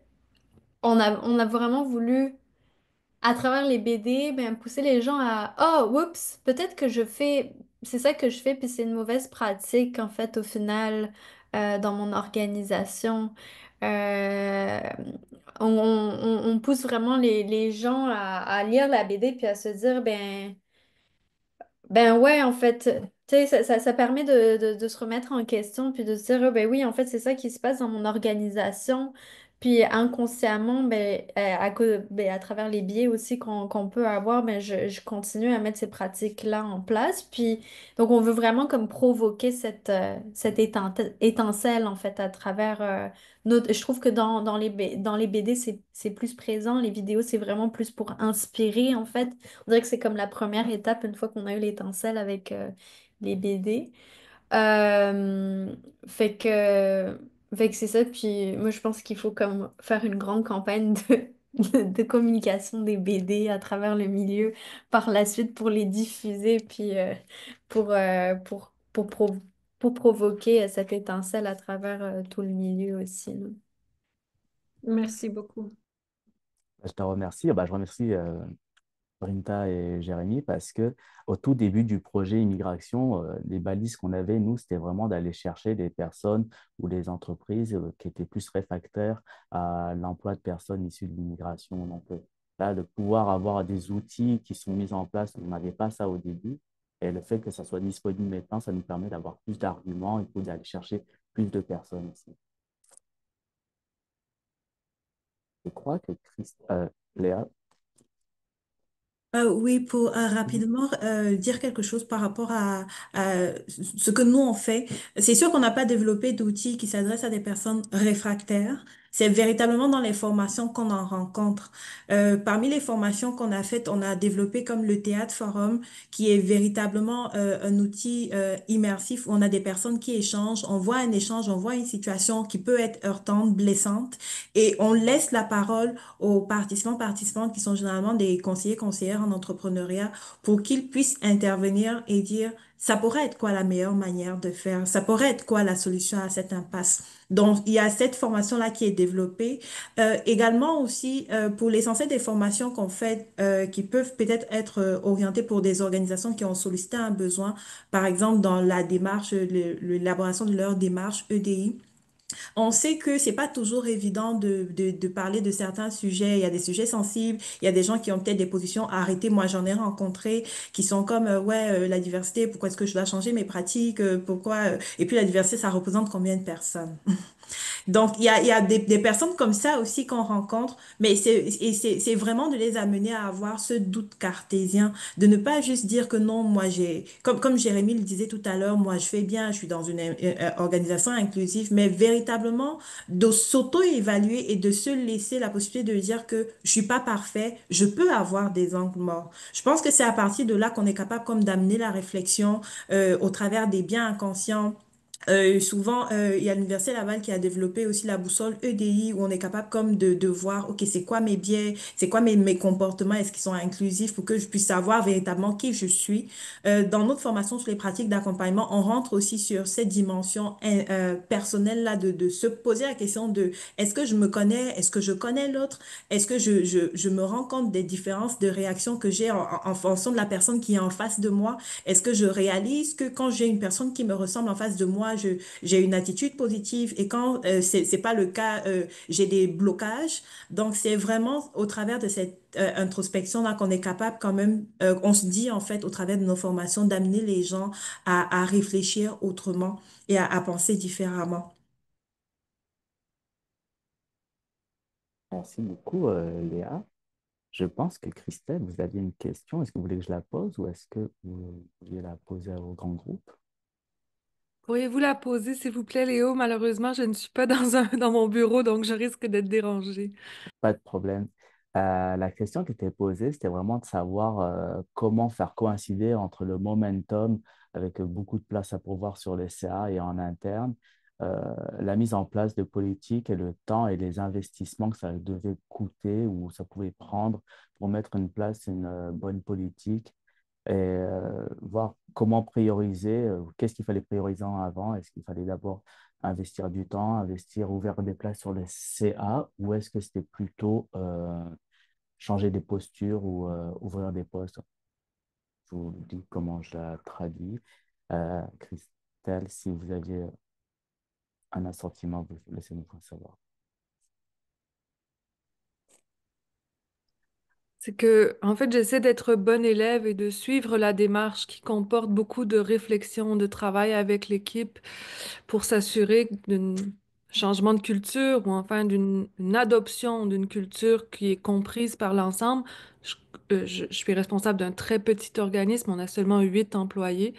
on a vraiment voulu, à travers les BD, ben, pousser les gens à... Oh, oups, peut-être que je fais... C'est ça que je fais, puis c'est une mauvaise pratique, en fait, au final, dans mon organisation. Euh, on pousse vraiment les gens à lire la BD, puis à se dire, ben ouais, en fait, tu sais, ça permet de se remettre en question, puis de se dire, ah, ben oui, en fait, c'est ça qui se passe dans mon organisation. Puis inconsciemment, ben, à travers les biais aussi qu'on peut avoir, ben, je continue à mettre ces pratiques-là en place. Puis donc, on veut vraiment comme provoquer cette étincelle, en fait, à travers notre... Je trouve que dans les BD, c'est plus présent. Les vidéos, c'est vraiment plus pour inspirer, en fait. On dirait que c'est comme la première étape une fois qu'on a eu l'étincelle avec les BD. Euh, fait que, fait que c'est ça. Puis moi, je pense qu'il faut comme faire une grande campagne de communication des BD à travers le milieu par la suite pour les diffuser, puis pour provoquer cette étincelle à travers tout le milieu aussi, là. Merci beaucoup. Je te remercie. Je remercie Brinta et Jérémy, parce que au tout début du projet immigration, les balises qu'on avait, nous, c'était vraiment d'aller chercher des personnes ou des entreprises qui étaient plus réfractaires à l'emploi de personnes issues de l'immigration. Donc là, de pouvoir avoir des outils qui sont mis en place, on n'avait pas ça au début. Et le fait que ça soit disponible maintenant, ça nous permet d'avoir plus d'arguments et puis d'aller chercher plus de personnes aussi. Je crois que Léa. Oui, pour Mhm. rapidement dire quelque chose par rapport à ce que nous on fait. C'est sûr qu'on n'a pas développé d'outils qui s'adressent à des personnes réfractaires. C'est véritablement dans les formations qu'on en rencontre. Parmi les formations qu'on a faites, on a développé comme le théâtre forum, qui est véritablement un outil immersif où on a des personnes qui échangent, on voit un échange, on voit une situation qui peut être heurtante, blessante, et on laisse la parole aux participants, participantes qui sont généralement des conseillers, conseillères en entrepreneuriat pour qu'ils puissent intervenir et dire, ça pourrait être quoi la meilleure manière de faire? Ça pourrait être quoi la solution à cette impasse? Donc, il y a cette formation-là qui est développée. Également aussi, pour l'essentiel des formations qu'on fait, qui peuvent peut-être être orientées pour des organisations qui ont sollicité un besoin, par exemple dans la démarche, l'élaboration de leur démarche EDI. On sait que c'est pas toujours évident de parler de certains sujets. Il y a des sujets sensibles, il y a des gens qui ont peut-être des positions arrêtées. Moi, j'en ai rencontré qui sont comme, ouais, la diversité, pourquoi est-ce que je dois changer mes pratiques, pourquoi... Et puis la diversité, ça représente combien de personnes? Donc, il y a des personnes comme ça aussi qu'on rencontre, mais c'est vraiment de les amener à avoir ce doute cartésien, de ne pas juste dire que non, moi j'ai, comme Jérémy le disait tout à l'heure, moi je fais bien, je suis dans une organisation inclusive, mais véritablement de s'auto-évaluer et de se laisser la possibilité de dire que je suis pas parfait, je peux avoir des angles morts. Je pense que c'est à partir de là qu'on est capable comme d'amener la réflexion au travers des biens inconscients. Souvent, il y a l'Université Laval qui a développé aussi la boussole EDI où on est capable comme de voir, OK, c'est quoi mes biais, c'est quoi mes comportements, est-ce qu'ils sont inclusifs pour que je puisse savoir véritablement qui je suis. Dans notre formation sur les pratiques d'accompagnement, on rentre aussi sur cette dimension personnelle-là de se poser la question de est-ce que je me connais, est-ce que je connais l'autre, est-ce que je me rends compte des différences de réaction que j'ai en fonction de la personne qui est en face de moi, est-ce que je réalise que quand j'ai une personne qui me ressemble en face de moi, moi, j'ai une attitude positive. Et quand c'est pas le cas, j'ai des blocages. Donc, c'est vraiment au travers de cette introspection-là qu'on est capable quand même, on se dit en fait, au travers de nos formations, d'amener les gens à réfléchir autrement et à penser différemment. Merci beaucoup, Léa. Je pense que Christelle, vous aviez une question. Est-ce que vous voulez que je la pose ou est-ce que vous vouliez la poser au grand groupe? Pourriez-vous la poser, s'il vous plaît, Léo? Malheureusement, je ne suis pas dans mon bureau, donc je risque d'être dérangée. Pas de problème. La question qui était posée, c'était vraiment de savoir comment faire coïncider entre le momentum, avec beaucoup de place à pourvoir sur les CA et en interne, la mise en place de politiques et le temps et les investissements que ça devait coûter ou ça pouvait prendre pour mettre en place une bonne politique et voir comment prioriser, qu'est-ce qu'il fallait prioriser en avant. Est-ce qu'il fallait d'abord investir du temps, investir, ouvrir des places sur les CA, ou est-ce que c'était plutôt changer des postures ou ouvrir des postes? Je vous dis comment je la traduis. Christelle, si vous aviez un assortiment, vous laissez-nous savoir. C'est que, en fait, j'essaie d'être bonne élève et de suivre la démarche qui comporte beaucoup de réflexion, de travail avec l'équipe pour s'assurer d'un changement de culture ou enfin d'une une adoption d'une culture qui est comprise par l'ensemble. Je, je suis responsable d'un très petit organisme, on a seulement 8 employés.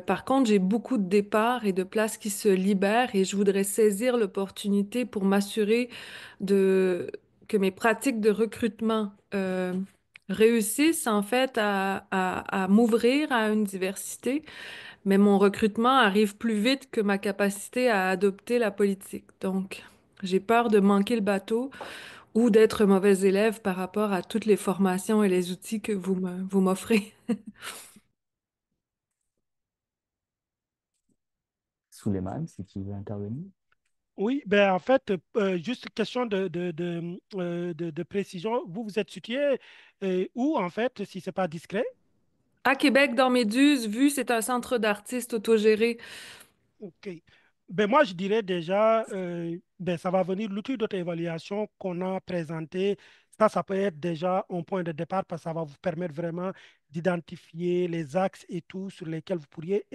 Par contre, j'ai beaucoup de départs et de places qui se libèrent et je voudrais saisir l'opportunité pour m'assurer de, que mes pratiques de recrutement réussissent en fait à m'ouvrir à une diversité, mais mon recrutement arrive plus vite que ma capacité à adopter la politique. Donc, j'ai peur de manquer le bateau ou d'être mauvaise élève par rapport à toutes les formations et les outils que vous m'offrez. Souleymane, si tu veux intervenir. Oui, ben en fait, juste question de précision. Vous êtes situé où, en fait, si c'est pas discret? À Québec, dans Méduse, vu c'est un centre d'artistes autogéré. OK. Ben moi, je dirais déjà, ben ça va venir l'outil d'auto-évaluation qu'on a présenté. Ça peut être déjà un point de départ parce que ça va vous permettre vraiment d'identifier les axes et tout sur lesquels vous pourriez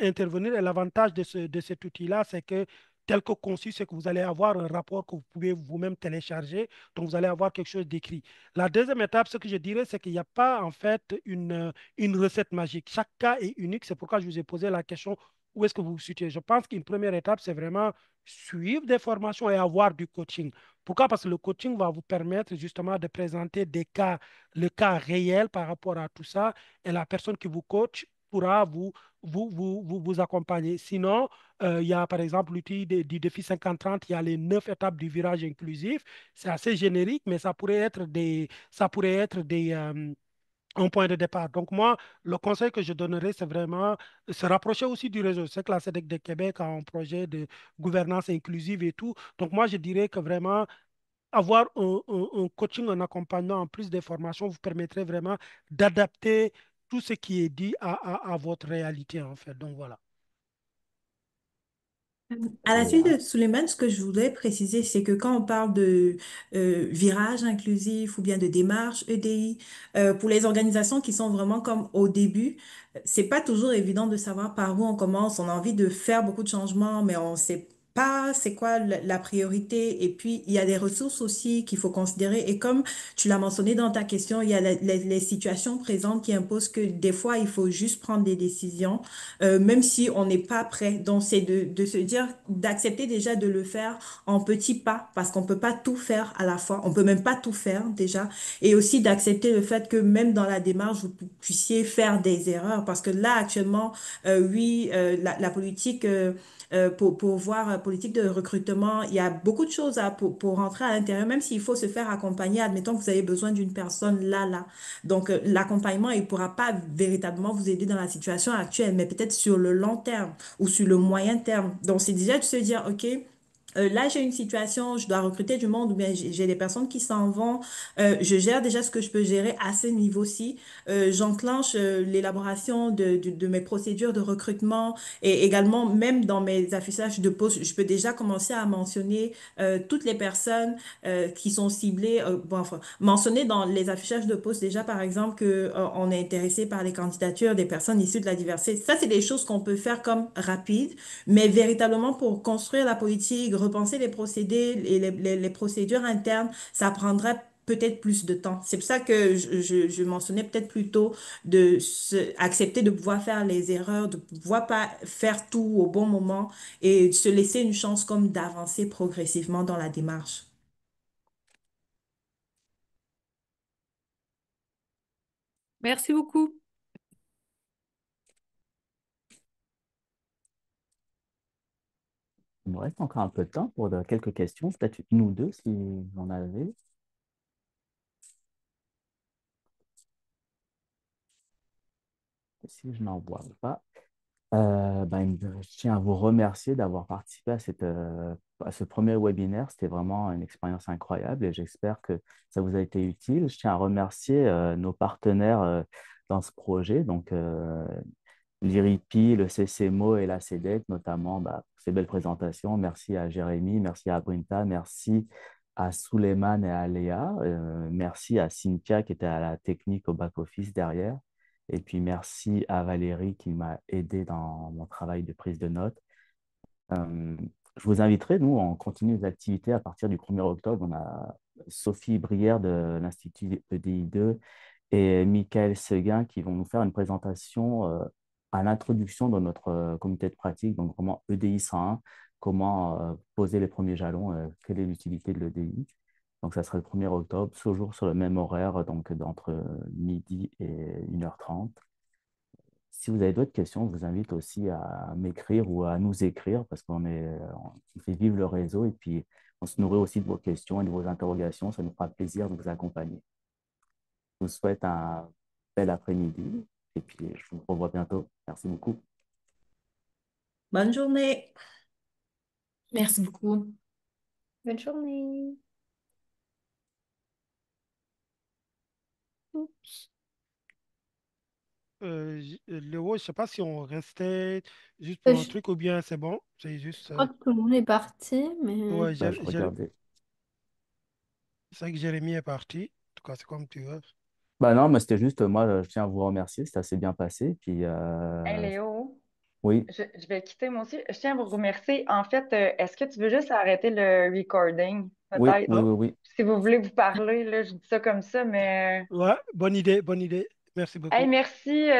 intervenir. Et l'avantage de cet outil-là, c'est que tel que conçu, c'est que vous allez avoir un rapport que vous pouvez vous-même télécharger. Donc, vous allez avoir quelque chose d'écrit. La deuxième étape, ce que je dirais, c'est qu'il n'y a pas en fait une recette magique. Chaque cas est unique. C'est pourquoi je vous ai posé la question où est-ce que vous vous situez? Je pense qu'une première étape, c'est vraiment suivre des formations et avoir du coaching. Pourquoi? Parce que le coaching va vous permettre justement de présenter des cas, le cas réel par rapport à tout ça, et la personne qui vous coach pourra vous accompagner. Sinon, il y a par exemple l'outil du défi 50-30, il y a les 9 étapes du virage inclusif. C'est assez générique, mais ça pourrait être un point de départ. Donc moi, le conseil que je donnerais, c'est vraiment se rapprocher aussi du réseau. C'est que la CEDEC de Québec a un projet de gouvernance inclusive et tout. Donc moi, je dirais que vraiment avoir un coaching, un accompagnement en plus des formations vous permettrait vraiment d'adapter tout ce qui est dit à votre réalité, en fait. Donc voilà. À la suite Léa. de Suleiman, ce que je voudrais préciser, c'est que quand on parle de virage inclusif ou bien de démarche EDI, pour les organisations qui sont vraiment comme au début, c'est pas toujours évident de savoir par où on commence. On a envie de faire beaucoup de changements, mais on sait pas c'est quoi la priorité. Et puis, il y a des ressources aussi qu'il faut considérer. Et comme tu l'as mentionné dans ta question, il y a les situations présentes qui imposent que des fois, il faut juste prendre des décisions même si on n'est pas prêt. Donc, c'est de se dire, d'accepter déjà de le faire en petits pas, parce qu'on peut pas tout faire à la fois. On peut même pas tout faire déjà. Et aussi d'accepter le fait que même dans la démarche, vous puissiez faire des erreurs, parce que là, actuellement, oui, la politique... pour voir politique de recrutement, il y a beaucoup de choses pour rentrer à l'intérieur, même s'il faut se faire accompagner. Admettons que vous avez besoin d'une personne là. Donc, l'accompagnement, il ne pourra pas véritablement vous aider dans la situation actuelle, mais peut-être sur le long terme ou sur le moyen terme. Donc, c'est déjà de se dire, OK, Là, j'ai une situation, je dois recruter du monde ou bien j'ai des personnes qui s'en vont. Je gère déjà ce que je peux gérer à ce niveau-ci. J'enclenche l'élaboration de mes procédures de recrutement et également, même dans mes affichages de poste, je peux déjà commencer à mentionner toutes les personnes qui sont ciblées. Bon, enfin, mentionner dans les affichages de poste déjà, par exemple, que on est intéressé par les candidatures des personnes issues de la diversité. Ça, c'est des choses qu'on peut faire comme rapide. Mais véritablement, pour construire la politique, repenser les procédés et les procédures internes, ça prendrait peut-être plus de temps. C'est pour ça que je mentionnais peut-être plus tôt accepter de pouvoir faire les erreurs, de pouvoir pas faire tout au bon moment et de se laisser une chance comme d'avancer progressivement dans la démarche. Merci beaucoup. Il nous reste encore un peu de temps pour quelques questions, peut-être une ou deux si vous en avez. Si je n'en vois pas, je tiens à vous remercier d'avoir participé à ce premier webinaire. C'était vraiment une expérience incroyable et j'espère que ça vous a été utile. Je tiens à remercier nos partenaires dans ce projet, donc l'IRIPI, le CCMO et la CEDEC, notamment pour ces belles présentations. Merci à Jérémy, merci à Brinta, merci à Souleymane et à Léa, merci à Cynthia qui était à la technique au back-office derrière. Et puis merci à Valérie qui m'a aidé dans mon travail de prise de notes. Euh, je vous inviterai, nous, on continue les activités à partir du 1er octobre. On a Sophie Brière de l'Institut EDI2 et Michael Seguin qui vont nous faire une présentation à l'introduction de notre comité de pratique, donc vraiment EDI 101, comment poser les premiers jalons, quelle est l'utilité de l'EDI. Donc, ça sera le 1er octobre, toujours sur le même horaire, donc d'entre midi et 1h30. Si vous avez d'autres questions, je vous invite aussi à m'écrire ou à nous écrire parce on fait vivre le réseau et puis on se nourrit aussi de vos questions et de vos interrogations. Ça nous fera plaisir de vous accompagner. Je vous souhaite un bel après-midi et puis je vous revois bientôt. Merci beaucoup. Bonne journée! Merci beaucoup. Bonne journée. Léo, je ne sais pas si on restait juste pour un Je truc ou bien c'est bon. C'est juste. crois que tout le monde est parti, mais Ouais, Je regardais. c'est vrai que Jérémy est parti. En tout cas, c'est comme tu veux. Non, mais c'était juste, moi, je tiens à vous remercier. C'était assez bien passé. Puis, Hey Léo, oui, je vais quitter moi aussi. Je tiens à vous remercier. En fait, est-ce que tu veux juste arrêter le recording, oui, peut-être? oui, oui, oui. Si vous voulez vous parler, là, je dis ça comme ça, mais Ouais, bonne idée, bonne idée. Merci hey, beaucoup. merci.